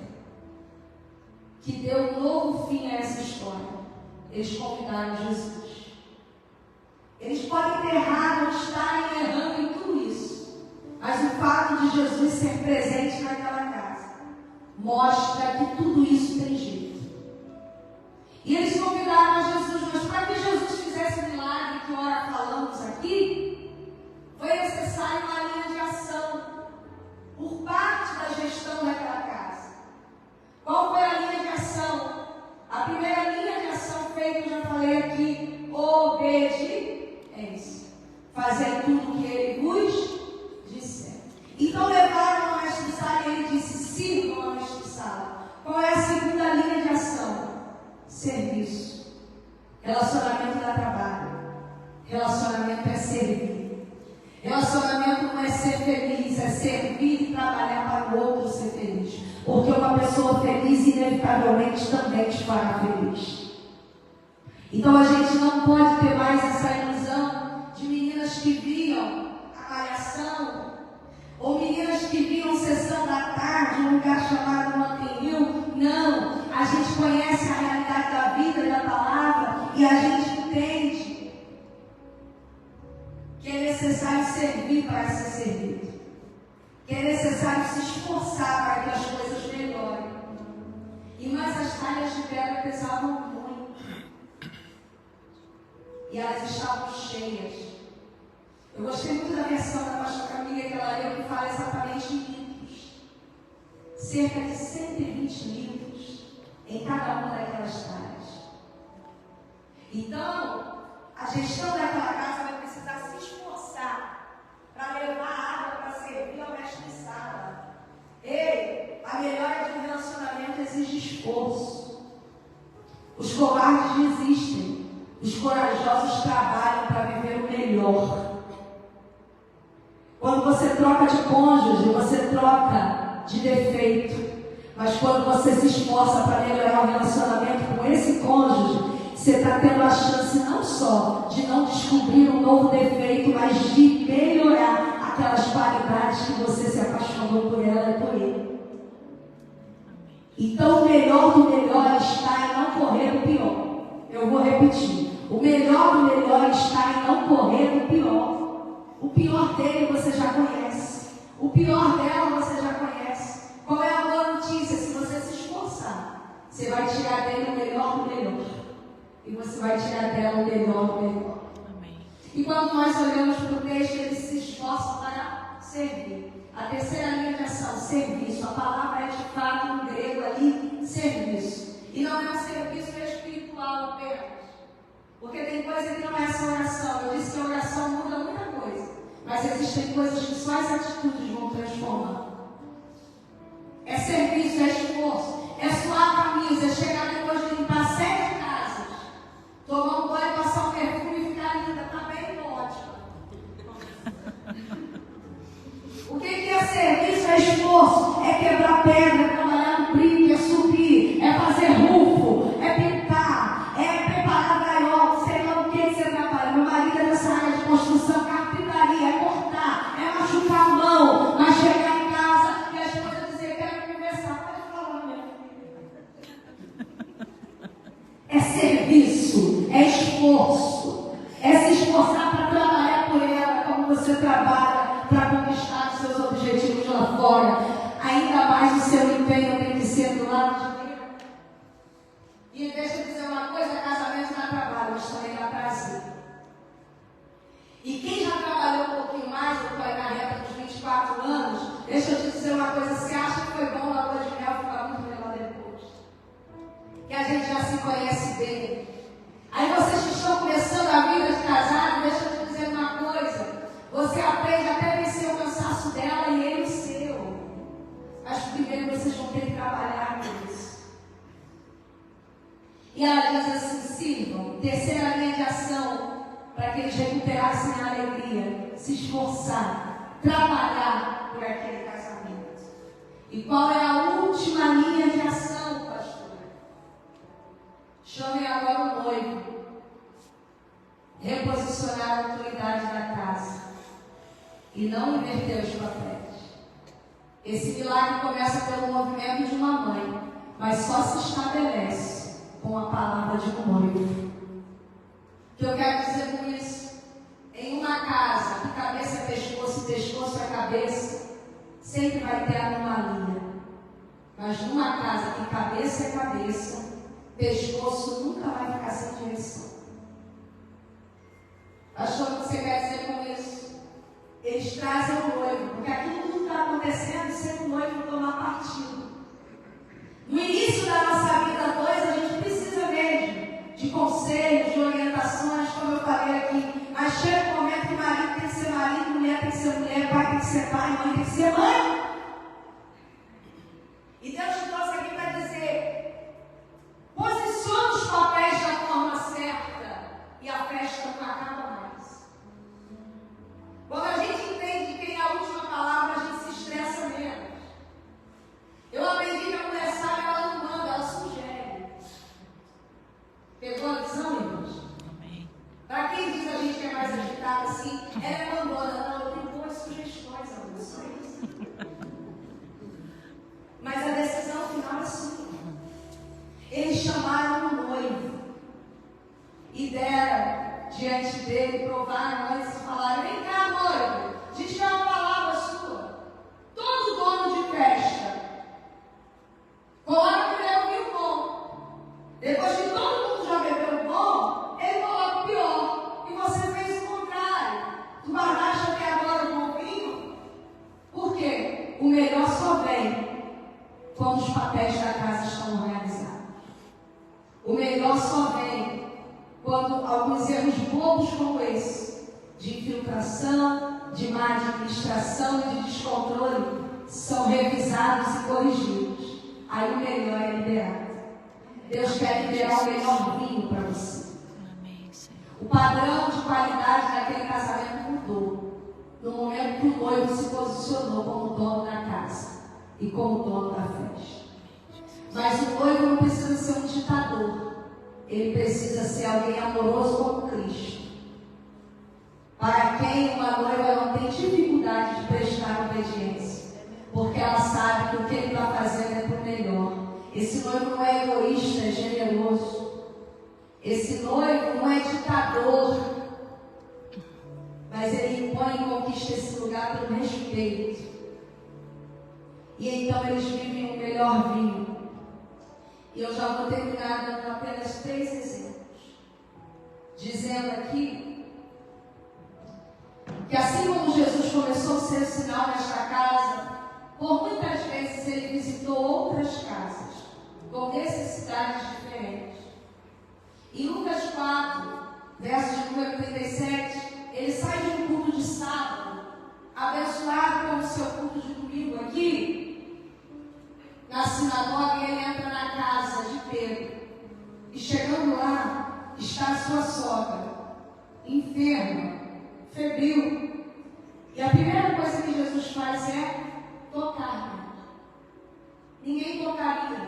que deu um novo fim a essa história. Eles convidaram Jesus. Eles podem ter errado, estarem errando em tudo isso, mas o fato de Jesus ser presente naquela casa mostra que tudo isso tem jeito. E eles convidaram a Jesus, mas para que Jesus fizesse o milagre que ora falamos aqui, foi necessário uma linha de ação por parte da gestão daquela casa. Qual foi a linha de ação? A primeira linha de ação feita, eu já falei aqui, obediência. Fazer tudo o que ele vos disser. Então levaram ao mestre Sala e ele disse, sirvam ao mestre Sala. Qual é a segunda linha de ação? Serviço. Relacionamento dá trabalho. Relacionamento é servir. Relacionamento não é ser feliz, é servir e trabalhar para o outro ser feliz. Porque uma pessoa feliz inevitavelmente também te fará feliz. Então a gente não pode ter mais essa ilusão de meninas que viam a malhação, ou meninas que viam sessão da tarde, um lugar chamado Notting Hill. Não, a gente conhece a realidade da vida e da palavra e a gente entende que é necessário servir para ser servido, que é necessário se esforçar para que as coisas melhorem. E mas as talhas de pedra pesavam muito e elas estavam cheias. Eu gostei muito da versão da pastora Camila que ela leu, que fala exatamente em litros. Cerca de 120 litros em cada uma daquelas talhas. Então, a gestão daquela casa vai precisar se esforçar para levar água para servir ao mestre Sala. Ei, a melhora de um relacionamento exige esforço. Os covardes desistem. Os corajosos trabalham para viver o melhor. Quando você troca de cônjuge, você troca de defeito. Mas quando você se esforça para melhorar o relacionamento com esse cônjuge, você está tendo a chance não só de não descobrir um novo defeito, mas de melhorar aquelas qualidades que você se apaixonou por ela e por ele. Então o melhor do melhor está em não correr do pior. Eu vou repetir. O melhor do melhor está em não correr do pior. O pior dele você já conhece. O pior dela você já conhece. Qual é a boa notícia? Se você se esforçar, você vai tirar dele o melhor do melhor. E você vai tirar dela o melhor do melhor. Amém. E quando nós olhamos para o texto, eles se esforçam para servir. A terceira linha de ação, serviço. A palavra é de fato em grego ali, serviço. E não é um serviço espiritual apenas. Porque tem coisa que não é só oração. Eu disse que a oração muda muita coisa. Mas existem coisas que só as atitudes vão transformar. É serviço, é esforço. É suar a camisa, é chegar depois de limpar 7 casas. Tomar um banho, passar um perfume e ficar linda. Tá bem, ótimo. O que é serviço? É esforço. É quebrar pedra, é trabalhar no brinco, é subir, é fazer rufo, é pintar, é preparar gaiola, sei lá o que você trabalha. Meu marido é nessa área de construção, carpintaria, é cortar, é machucar a mão, mas chegar em casa e a esposa dizer, quero conversar. Pode falar, minha filha. É serviço, é esforço, é se esforçar para trabalhar por ela, como você trabalha para conquistar os seus objetivos lá fora. Ainda mais o seu empenho tem que ser do lado de Deus. E deixa eu dizer uma coisa, casamento dá trabalho, mas também dá prazer. conhece bem. Aí vocês que estão começando a vida de casado, deixa eu te dizer uma coisa. Você aprende até vencer o cansaço dela e ele o seu. Mas primeiro vocês vão ter que trabalhar com isso. E ela diz assim: sirvam, terceira linha de ação, para que eles recuperassem a alegria, se esforçar, trabalhar por aquele casamento. E qual é a última linha de ação, pastor? Chamem agora o noivo, reposicionar a autoridade da casa e não inverter os papéis. Esse milagre começa pelo movimento de uma mãe, mas só se estabelece com a palavra de um noivo. O que eu quero dizer com isso? Em uma casa que cabeça é pescoço e pescoço é cabeça, sempre vai ter anomalia. Mas numa casa que cabeça é cabeça, pescoço nunca vai ficar sem direção. Pastor, o que você quer dizer com isso? Eles trazem o noivo, porque aquilo tudo está acontecendo sem o noivo tomar partido. No início da nossa vida 2, a gente precisa mesmo de conselhos, de orientações, como eu falei aqui. Mas chega um momento que marido tem que ser marido, mulher tem que ser mulher, pai tem que ser pai, mãe tem que ser mãe. E Deus te trouxe aqui para dizer: posicione os papéis da forma certa e a festa não acaba mais. Quando a gente entende quem é a última palavra, a gente se estressa menos. Eu aprendi que a mulher sabe, ela não manda, ela sugere. Pegou a visão, irmãos? Amém. Para quem diz a gente que é mais agitado assim, ela é mandona. Não, eu tenho boas sugestões, amor, só isso. Mas a decisão final é sua. Eles chamaram o noivo e deram diante dele, provaram antes e falaram: vem cá, noivo, a gente quer uma palavra sua. Todo dono de festa coloca primeiro o vinho bom. Depois que todo mundo já bebeu o bom, ele coloca o pior. E você fez o contrário. Tu guardaste até agora o bom vinho. Por quê? O melhor só vem quando os papéis da casa estão organizados. O melhor só vem quando alguns erros bobos como esse, de infiltração, de má administração e de descontrole, são revisados e corrigidos. Aí o melhor é liberado. Deus quer liberar o melhor vinho para você. Amém, Senhor. O padrão de qualidade daquele casamento mudou no momento que o noivo se posicionou como dono da casa e como dono da festa. Mas o noivo não precisa ser um ditador. Ele precisa ser alguém amoroso como Cristo, para quem uma noiva não tem dificuldade de prestar obediência, porque ela sabe que o que ele está fazendo é para o melhor. Esse noivo não é egoísta, é generoso. Esse noivo não é ditador, mas ele impõe e conquista esse lugar pelo respeito. E então eles vivem o melhor vinho. E eu já vou terminar dando apenas 3 exemplos. Dizendo aqui que assim como Jesus começou a ser o sinal nesta casa, por muitas vezes ele visitou outras casas, com necessidades diferentes. Em Lucas 4, versos de número 37, ele sai de um culto de sábado, abençoado como o seu culto de domingo aqui, na sinagoga, e ele entra na casa de Pedro. E chegando lá, está a sua sogra, enferma, febril. E a primeira coisa que Jesus faz é tocar. Ninguém tocaria,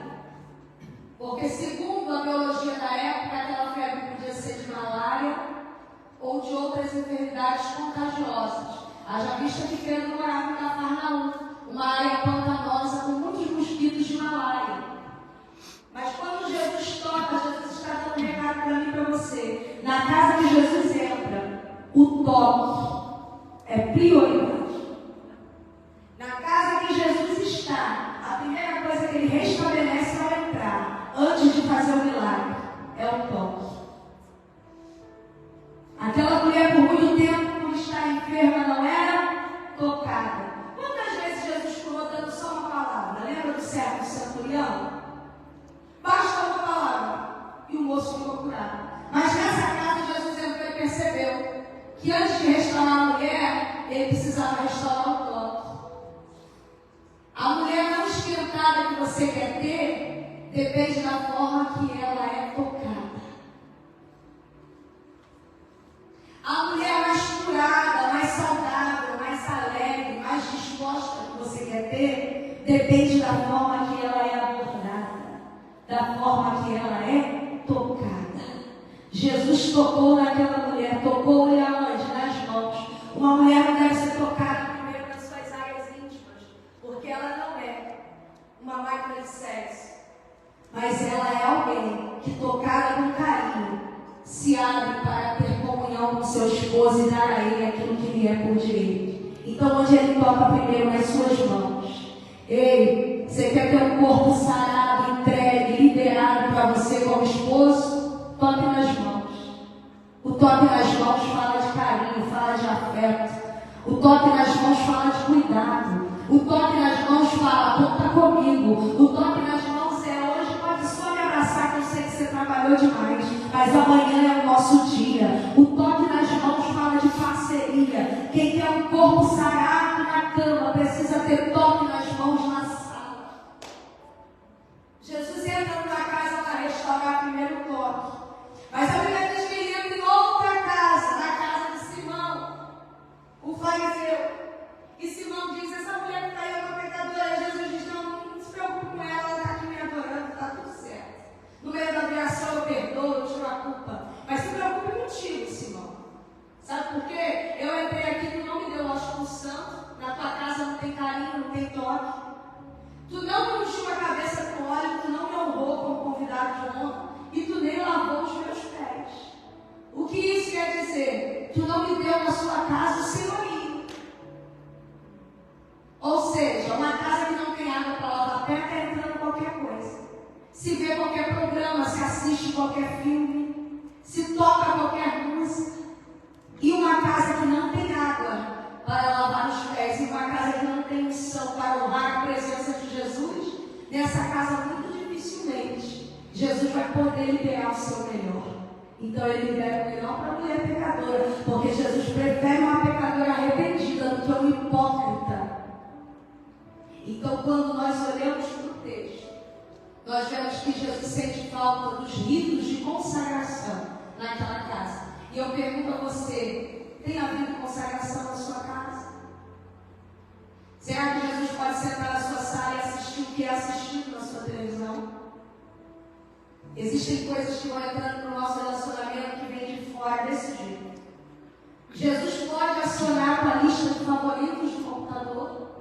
porque segundo a biologia da época, aquela febre podia ser de malária ou de outras enfermidades contagiosas. Haja vista que Pedro morava em Cafarnaum, uma área pantanosa com muitos mosquitos de malária. Mas quando Jesus toca, Jesus está dando um recado para mim e para você. Na casa que Jesus entra, o toque é prioridade. Na casa que Jesus está, a primeira coisa que ele restabelece ao entrar, antes de fazer o milagre, é o toque. Aquela mulher, por muito tempo, por estar enferma, não era tocada. Quantas vezes Jesus curou dando só uma palavra? Lembra do servo centurião? Basta uma palavra. E você quer ter depende da forma que ela é tocada. A mulher mais curada, mais saudável, mais alegre, mais disposta que você quer ter, depende da forma que ela é abordada, da forma que ela é tocada. Jesus tocou naquela mulher, tocou-lhe aonde? Nas mãos. Uma mulher não deve ser tocada primeiro nas suas áreas íntimas, porque ela não é uma máquina de sexo, mas ela é alguém que, tocada com carinho, se abre para ter comunhão com seu esposo e dar a ele aquilo que lhe é por direito. Então, onde ele toca primeiro? Nas suas mãos. Ei, você quer ter um corpo sarado, entregue, liberado para você como esposo? Toque nas mãos. O toque nas mãos fala de carinho, fala de afeto. O toque nas mãos fala de cuidado. O toque nas mãos fala, conta comigo. O toque nas mãos é: hoje pode só me abraçar, que eu sei que você trabalhou demais, mas amanhã é o nosso dia. O toque nas mãos fala de parceria. Quem quer um corpo sarado na cama precisa ter toque nas mãos na sala. Jesus entra numa casa para restaurar primeiro o toque. Mas a Bíblia diz que ele entra em outra casa, na casa de Simão, o fariseu. E Simão diz: essa mulher que está aí é uma pecadora. Jesus diz: não se preocupe com ela, ela está aqui me adorando, está tudo certo. No meio da oração eu perdoo, eu tiro a culpa. Mas se preocupe contigo, Simão. Sabe por quê? Eu entrei aqui, tu não me deu ósculo santo, na tua casa não tem carinho, não tem toque. Tu não me ungiu a cabeça com óleo, tu não me honrou como convidado de honra, e tu nem lavou os meus pés. O que isso quer dizer? Tu não me deu na sua casa o senhorio. Ou seja, uma casa que não tem água para lavar pé, está entrando qualquer coisa. Se vê qualquer programa, se assiste qualquer filme, se toca qualquer música. E uma casa que não tem água para lavar os pés, e uma casa que não tem unção para honrar a presença de Jesus, nessa casa muito dificilmente Jesus vai poder liberar o seu melhor. Então ele libera o melhor para a mulher pecadora, porque Jesus prefere uma pecadora arrependida do que um hipócrita. Então, quando nós olhamos para o texto, nós vemos que Jesus sente falta dos ritos de consagração naquela casa. E eu pergunto a você: tem havido consagração na sua casa? Será que Jesus pode sentar na sua sala e assistir o que é assistido na sua televisão? Existem coisas que vão entrando no nosso relacionamento que vêm de fora desse jeito. Jesus pode acionar a tua lista de favoritos do computador.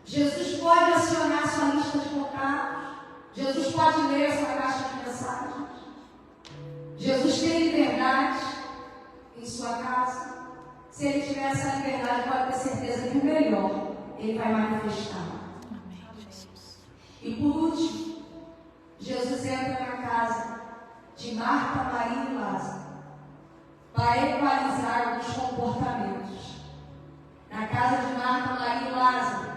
Jesus pode acionar a sua lista de contatos. Jesus pode ler a sua caixa de mensagens. Jesus tem liberdade em sua casa. Se ele tiver essa liberdade, pode ter certeza que o melhor ele vai manifestar. Amém, Jesus. E por último, Jesus entra na casa de Marta, Maria e Lázaro para equalizar alguns comportamentos. Na casa de Marta, Maria e Lázaro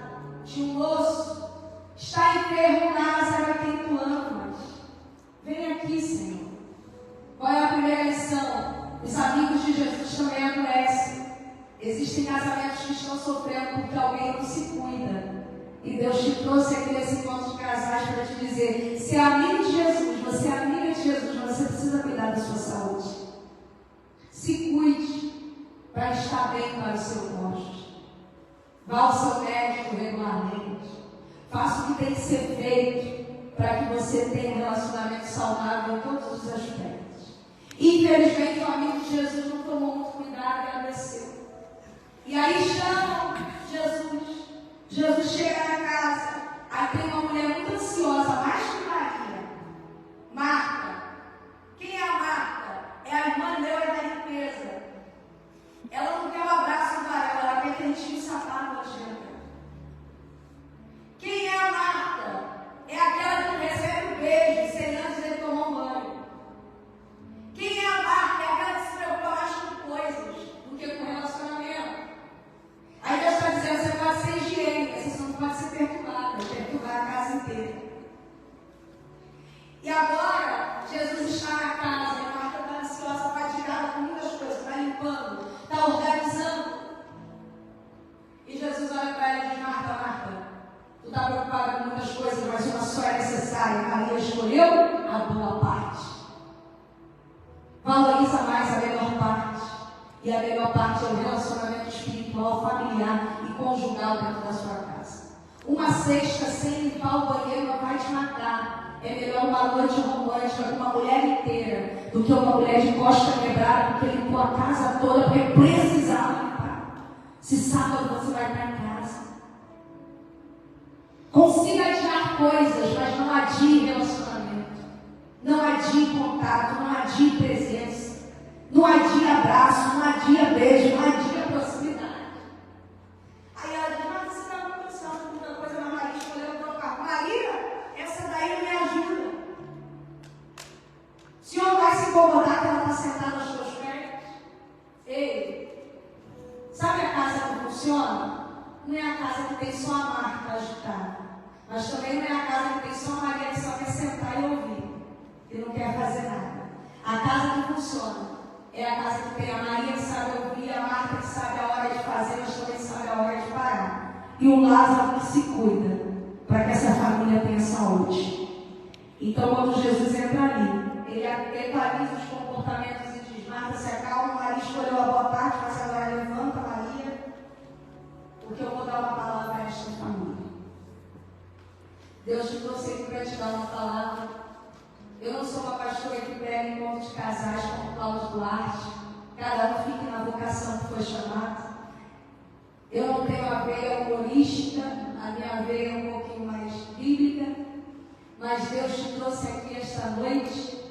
tinha um moço: está enfermo Lázaro, a quem tu amas. Vem aqui, Senhor. Qual é a primeira lição? Os amigos de Jesus também adoecem. Existem casamentos que estão sofrendo porque alguém não se cuida. E Deus te trouxe aqui nesse encontro de casais para te dizer: se é amigo de Jesus, você é amiga de Jesus, você precisa cuidar da sua saúde. Se cuide para estar bem para o seu cônjuge. Vá ao seu médico regularmente. Faça o que tem que ser feito para que você tenha um relacionamento saudável em todos os aspectos. Infelizmente, o amigo de Jesus não tomou muito cuidado e adoeceu. E aí chamam Jesus. Jesus chega na casa. Aí tem uma mulher muito ansiosa, mais que Maria. Marta. Quem é a Marta? É a irmã Neura da limpeza. Ela não quer o abraço do varão, ela quer quentinho e sapato nojento. Quem é a Marta? É aquela que não recebe o beijo sem antes ele tomar um banho. Quem é a Marta? É aquela que se preocupa mais com coisas do que com relacionamento. Aí Deus está dizendo: você pode ser higiênica, você só não pode ser perturbada, perturbar a casa inteira. E agora, Jesus está na casa, e a Marta está ansiosa, fadigada com muitas coisas, está limpando, está organizando. E Jesus olha para ela e diz: Marta, Marta, tu está preocupada com muitas coisas, mas uma só é necessária. Maria escolheu a boa parte. Valoriza mais a melhor parte. E a melhor parte é o relacionamento espiritual, familiar e conjugal dentro da sua casa. Uma cesta sem limpar o banheiro não vai te matar. É melhor uma noite romântica com uma mulher inteira do que uma mulher de costa quebrada, porque limpou a casa toda, porque precisava limpar. Se sábado você vai para casa. Consiga adiar coisas, mas não adie relacionamento. Não adie contato, não adie presença. Não adia abraço, não adia beijo, não adia proximidade. Aí ela diz, mas você está pensando em muita coisa, mas Maria escolheu trocar. Maria, essa daí não me ajuda. O senhor vai se incomodar que ela está sentada aos seus pés? Ei, sabe a casa que funciona? Não é a casa que tem só a Marta agitada. Mas também não é a casa que tem só a Maria que só quer sentar e ouvir. E não quer fazer nada. A casa que funciona é a casa que tem a Maria que sabe ouvir, a Marta que sabe a hora de fazer, mas também sabe a hora de parar. E o Lázaro que se cuida, para que essa família tenha saúde. Então, quando Jesus entra ali, ele equaliza os comportamentos e diz, Marta, se acalma, Maria escolheu a boa parte, mas agora levanta, Maria, porque eu vou dar uma palavra a esta família. Deus te trouxe aqui para te dar uma palavra. Eu não sou uma pastora que prega encontro de casais como Paulo Duarte. Cada um fique na vocação que foi chamado. Eu não tenho a veia humorística, a minha veia é um pouquinho mais bíblica. Mas Deus te trouxe aqui esta noite,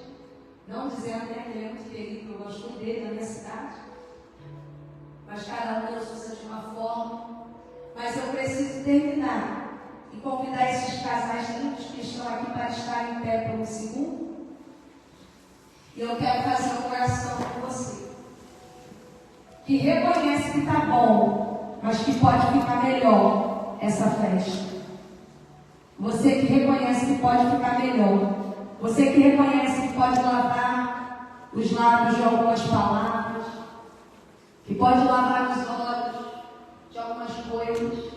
não dizendo que ele é muito querido, eu gosto muito dele na minha cidade. Mas cada um Deus usa de uma forma. Mas eu preciso terminar e convidar esses casais lindos que estão aqui para estar em pé por um segundo. E eu quero fazer uma oração com você, que reconhece que está bom, mas que pode ficar melhor essa festa. Você que reconhece que pode ficar melhor. Você que reconhece que pode lavar os lábios de algumas palavras, que pode lavar os olhos de algumas coisas,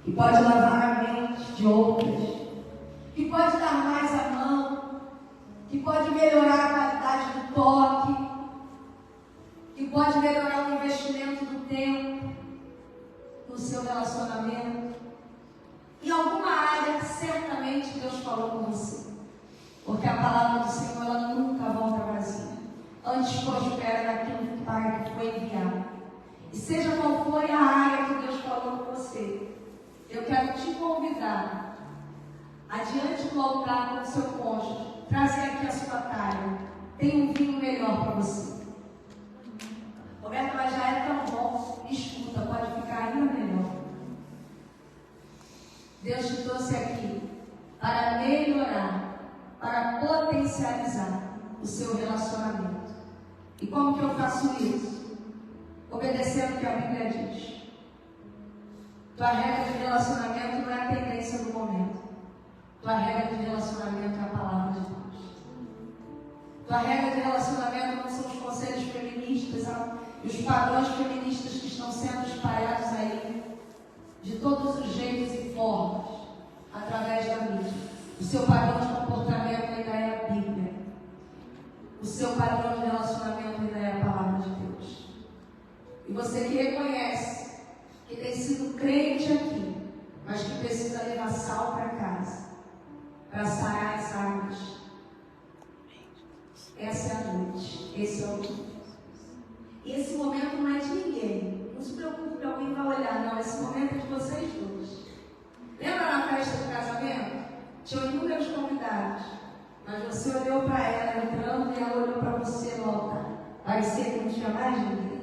que pode lavar a mente de outras, que pode dar mais a mão, que pode melhorar a qualidade do toque, que pode melhorar o investimento do tempo no seu relacionamento, em alguma área que certamente Deus falou com você, porque a palavra do Senhor ela nunca volta vazia, antes prospera naquilo para que foi enviado. E seja qual for a área que Deus falou com você, eu quero te convidar adiante do altar com o seu cônjuge, trazer aqui a sua talha. Tem um vinho melhor para você. Roberto, mas já é tão bom. Escuta, pode ficar ainda melhor. Deus te trouxe aqui para melhorar, para potencializar o seu relacionamento. E como que eu faço isso? Obedecendo o que a Bíblia diz. Tua regra de relacionamento não é a tendência do momento. Tua regra de relacionamento é a palavra de Deus. Tua regra de relacionamento não são os conselhos feministas e os padrões feministas que estão sendo espalhados aí de todos os jeitos e formas através da mídia. O seu padrão de comportamento ainda é a Bíblia. O seu padrão de relacionamento ainda é a palavra de Deus. E você que reconhece que tem sido crente aqui, mas que precisa levar sal para casa, para sarar as águas. Essa é a noite, esse é o dia. E esse momento não é de ninguém. Não se preocupe que alguém vai olhar, não. Esse momento é de vocês dois. Lembra na festa do casamento? Tinham inúmeros convidados, mas você olhou para ela entrando e ela olhou para você no altar. Parecia que não tinha mais ninguém.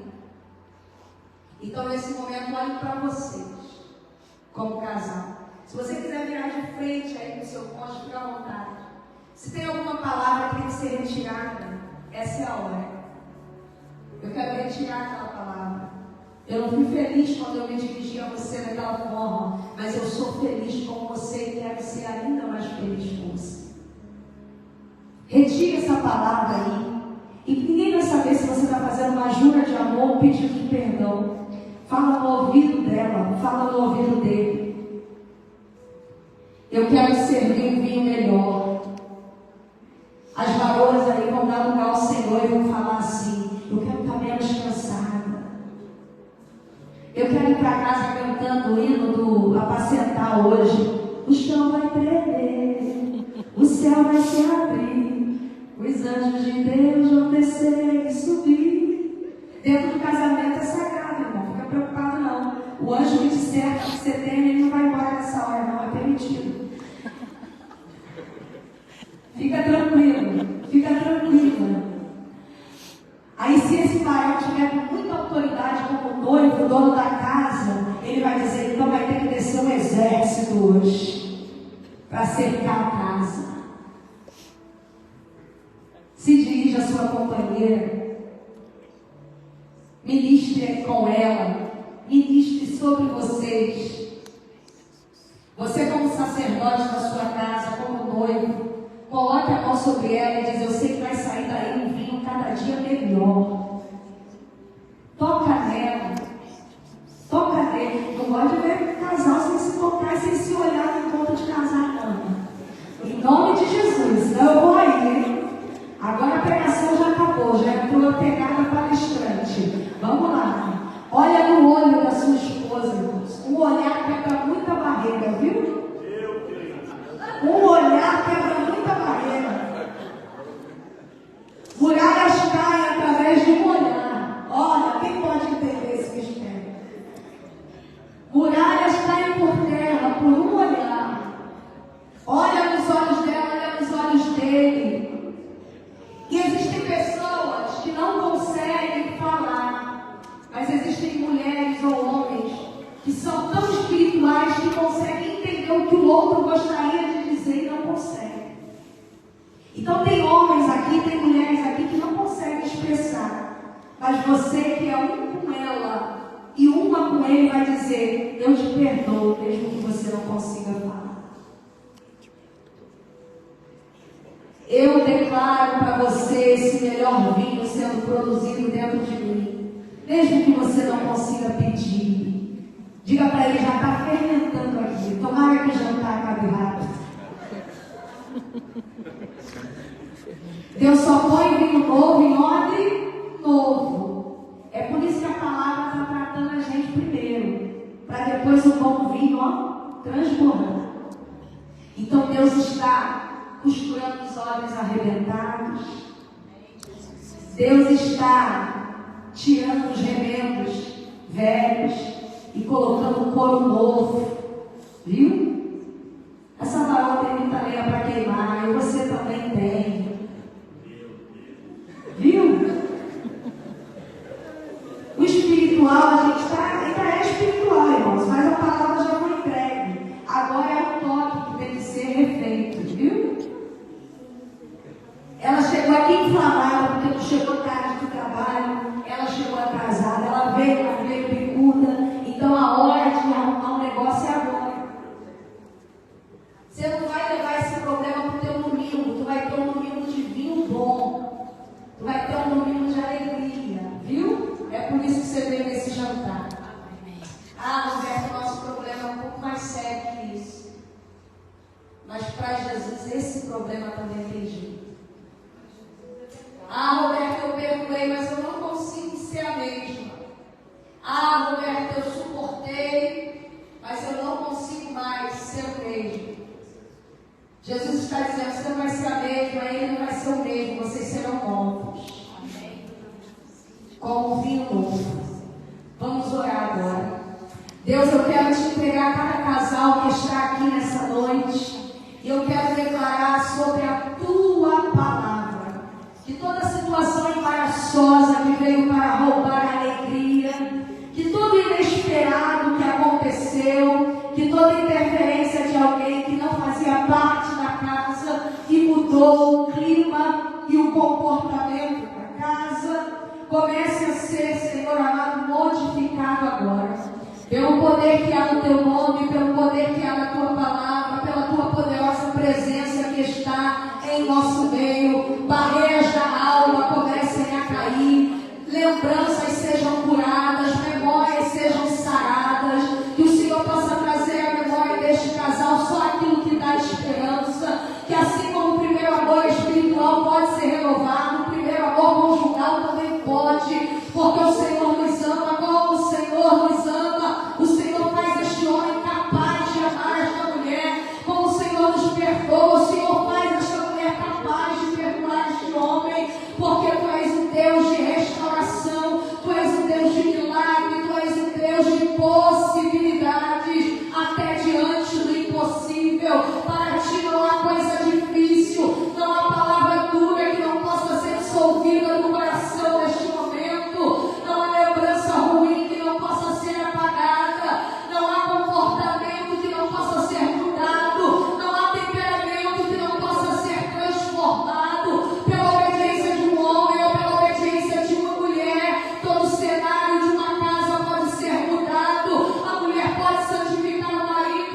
Então, nesse momento, olhe para vocês, como casal. Se você quiser virar de frente aí com o seu cônjuge, fique à vontade. Se tem alguma palavra que tem que ser retirada, essa é a hora. Eu quero retirar aquela palavra. Eu não fui feliz quando eu me dirigi a você daquela forma, mas eu sou feliz com você e quero ser ainda mais feliz com você. Retire essa palavra aí. E ninguém vai saber se você está fazendo uma jura de amor ou pedido de perdão. Fala no ouvido dela, fala no ouvido dele. Eu quero servir um vinho melhor. para casa cantando o hino do apacentar hoje. O chão vai tremer, o céu vai se abrir, os anjos de Deus vão descer e subir. Dentro do casamento é sagrado, irmão, não fica preocupado não. O anjo que disser que você tem, ele não vai embora nessa hora, não, é permitido. Fica tranquilo, fica tranquila. Aí se esse varão tiver com muita autoridade como noivo, dono da casa, ele vai dizer, então vai ter que descer um exército hoje para cercar a casa. Se dirige à sua companheira, ministre com ela, ministre sobre vocês. Você como sacerdote da sua casa, como noivo, coloque a mão sobre ela e diz, eu sei que vai sair daí um vinho cada dia melhor. Toca nela. Toca nele. Não pode ver casal sem se tocar, sem se olhar no ponto de casar, não. Em nome de Jesus. Senão eu vou aí, hein? Agora a pregação já acabou, já entrou a pegada palestrante. Vamos lá. Olha no olho da sua esposa, irmãos. Um olhar quebra muita barreira, viu? Um olhar quebra muita barreira. Muralhas caem através de um olhar. Olha, quem pode entender esse mistério? Muralhas caem por terra por um olhar. Olha nos olhos dela, olha nos olhos dele. E existem pessoas que não conseguem falar, mas existem mulheres ou homens que são tão espirituais que conseguem entender o que o outro gostaria de dizer e não consegue. Então tem homens aqui, tem mulheres aqui que não conseguem expressar, mas você que é um com ela e uma com ele vai dizer, eu te perdoo, mesmo que você não consiga falar. Eu declaro para você esse melhor vinho sendo produzido dentro de mim, mesmo que você não consiga pedir. Diga para ele, já está fermentando aqui. Tomara que o jantar acabe rápido. Deus só põe vinho novo em odre novo. É por isso que a palavra está tratando a gente primeiro, para depois o bom vinho, transbordar. Então Deus está costurando os odres arrebentados. Deus está tirando os remendos velhos e colocando um couro novo, viu? Essa varoa tem muita lenha para queimar, e você também tem, viu? O espiritual, a gente ainda é espiritual, irmãos, mas a palavra já foi entregue. Agora é o toque que tem que ser refeito, viu? Ela chegou aqui inflamada, porque não chegou tarde do trabalho, ela chegou atrasada, ela veio bicuda. Então a hora de arrumar um negócio é agora. Você não vai levar esse problema para o teu domingo. Tu vai ter um domingo de vinho bom. Tu vai ter um domingo de alegria. Viu? É por isso que você veio nesse jantar. Roberto, nosso problema é um pouco mais sério que isso. Mas para Jesus esse problema também tem jeito. Roberto, eu perdoei, mas eu não consigo ser a mesma. Roberto, eu suportei, mas eu não consigo mais ser o mesmo. Jesus está dizendo, você não vai ser a mesma, ele não vai ser o mesmo, vocês serão novos. Amém. Como um vinho novo. Vamos orar agora. Deus, eu quero te entregar cada casal que está aqui nessa noite. E eu quero declarar sobre a tua palavra. Que toda situação embaraçosa que veio para roubar a alegria, que todo inesperado que aconteceu, que toda interferência de alguém que não fazia parte da casa e mudou o clima e o comportamento da casa, comece a ser, Senhor amado, modificado agora. Pelo poder que há no teu nome, pelo poder que há na tua palavra, pela tua poderosa presença. impossível. Para ti não há coisa difícil, não há palavra dura que não possa ser dissolvida do coração neste momento, não há lembrança ruim que não possa ser apagada, não há comportamento que não possa ser mudado, não há temperamento que não possa ser transformado pela obediência de um homem ou pela obediência de uma mulher. Todo cenário de uma casa pode ser mudado, a mulher pode santificar o marido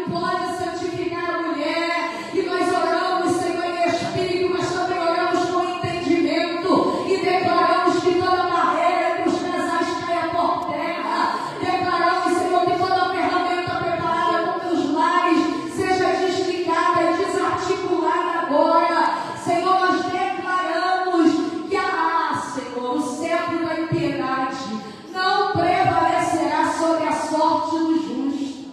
pode santificar a mulher, e nós oramos, Senhor, em espírito, mas também oramos com entendimento, e declaramos que toda barreira entre os casais caia por terra, declaramos, Senhor, que toda ferramenta preparada contra os lares seja desligada e desarticulada agora. Senhor, nós declaramos que Senhor, o cetro da impiedade não prevalecerá sobre a sorte do justo.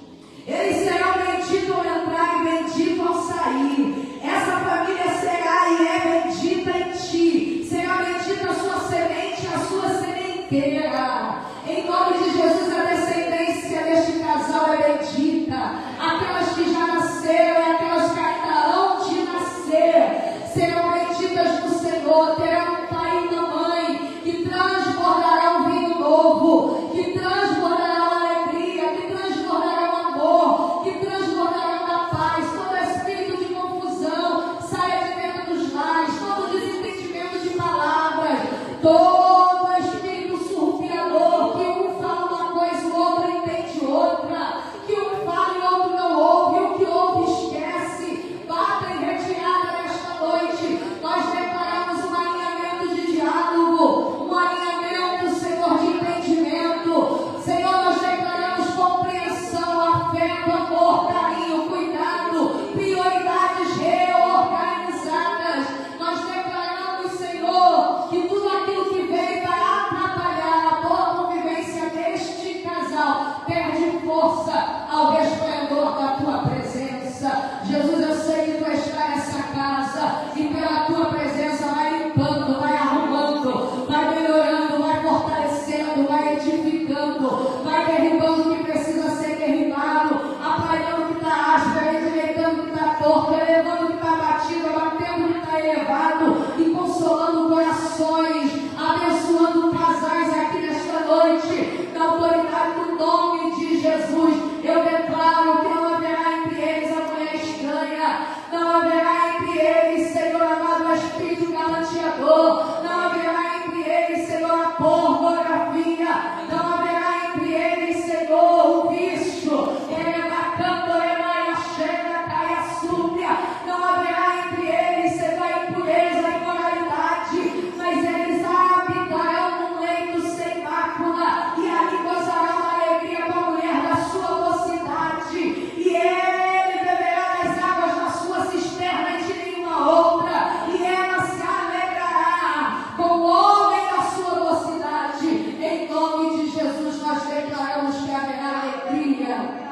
Eles serão benditos ao entrar e benditos ao sair. Essa família será e é bendita em ti. Será bendita a sua semente e a sua sementeira. Em nome de Jesus, a descendência deste casal é bendita. Aquelas que já nasceram e aquelas que ainda hão de nascer serão benditas no Senhor. Terão um pai e uma mãe que transbordarão vinho novo, que transbordarão alegria, que transbordarão amor, que transbordarão da paz. Todo espírito de confusão saia de dentro dos lares, todo desentendimento de palavras, todo espírito surrupiador, que um fala uma coisa, o outro entende outra, que um fala e o outro não ouve, o que ouve esquece. Bata em retirada nesta noite. Nós declaramos um alinhamento de diálogo, um alinhamento, Senhor, de entendimento. Senhor, nós declaramos compreensão, afeto, amor, carinho, cuidado, prioridades reorganizadas. Nós declaramos, Senhor, que tudo aquilo que veio para atrapalhar a boa convivência deste casal perde força ao resplendor da tua presença. Jesus, eu sei que tu está nessa casa e pela tua presença vai limpando, vai arrumando, vai melhorando, vai fortalecendo, vai edificando, vai derribando o que precisa ser derribado, aplainando o que está áspero, endireitando o que está torto, elevando o que está batido, abatendo o que está elevado e consolando corações, abençoando casais aqui nesta noite, na autoridade do nome de Jesus. Eu declaro que não haverá entre eles a mulher estranha, não haverá entre eles, Senhor amado, o espírito galanteador, não haverá entre eles, Senhor, a pornografia, não haverá entre eles, Senhor, o vício, não haverá entre eles, Senhor, a impureza, a imoralidade, mas eles habitarão num leito sem mácula, e ali gozarão da alegria com a mulher da sua mocidade, e ele beberá das águas da sua cisterna e de nenhuma outra, e ela se alegrará com o homem da sua mocidade. Em nome de Jesus nós declaramos que haverá alegria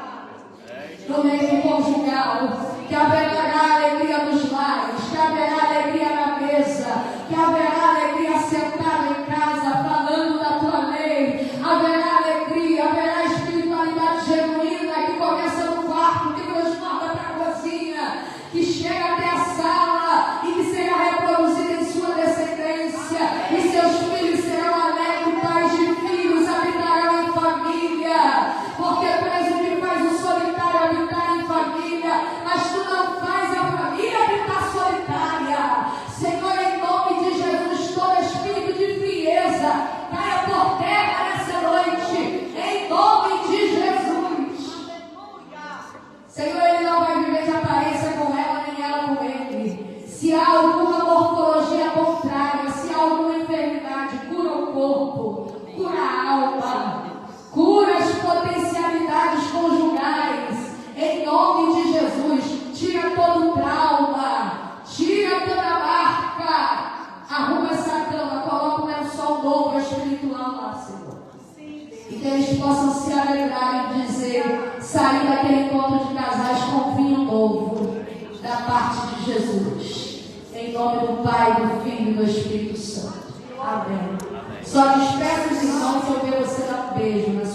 no meio conjugal, que haverá alegria nos lares, que haverá alegria na mesa, que haverá alegria sentada em casa, falando da tua lei, haverá alegria, haverá espiritualidade genuína que começa no quarto, que transforma para a cozinha, que chega até a sala e que será reproduzida em sua descendência, e seus filhos serão alegres, pais de filhos habitarão em família, porque tu és o que faz o solitário habitar em família, mas tu não faz a família habitar solitária. Senhor, em nome de Jesus, todo espírito de frieza caia por terra nessa noite, em nome de Jesus. Senhor, ele não vai viver de aparência com ela, nem ela com ele. Se há alguma morfologia contrária, se há alguma enfermidade, cura o corpo, cura a alma, cura as potencialidades conjugais, em nome de Jesus. Tira todo o trauma, tira toda a marca, arruma essa cama, coloca um lençol novo espiritual lá, Senhor, e que eles possam se alegrar e dizer, sair daquele encontro de casais com vinho novo da parte de Jesus, em nome do Pai, do Filho e do Espírito Santo. Amém. Só despeça os irmãos e eu ver você dar um beijo na sua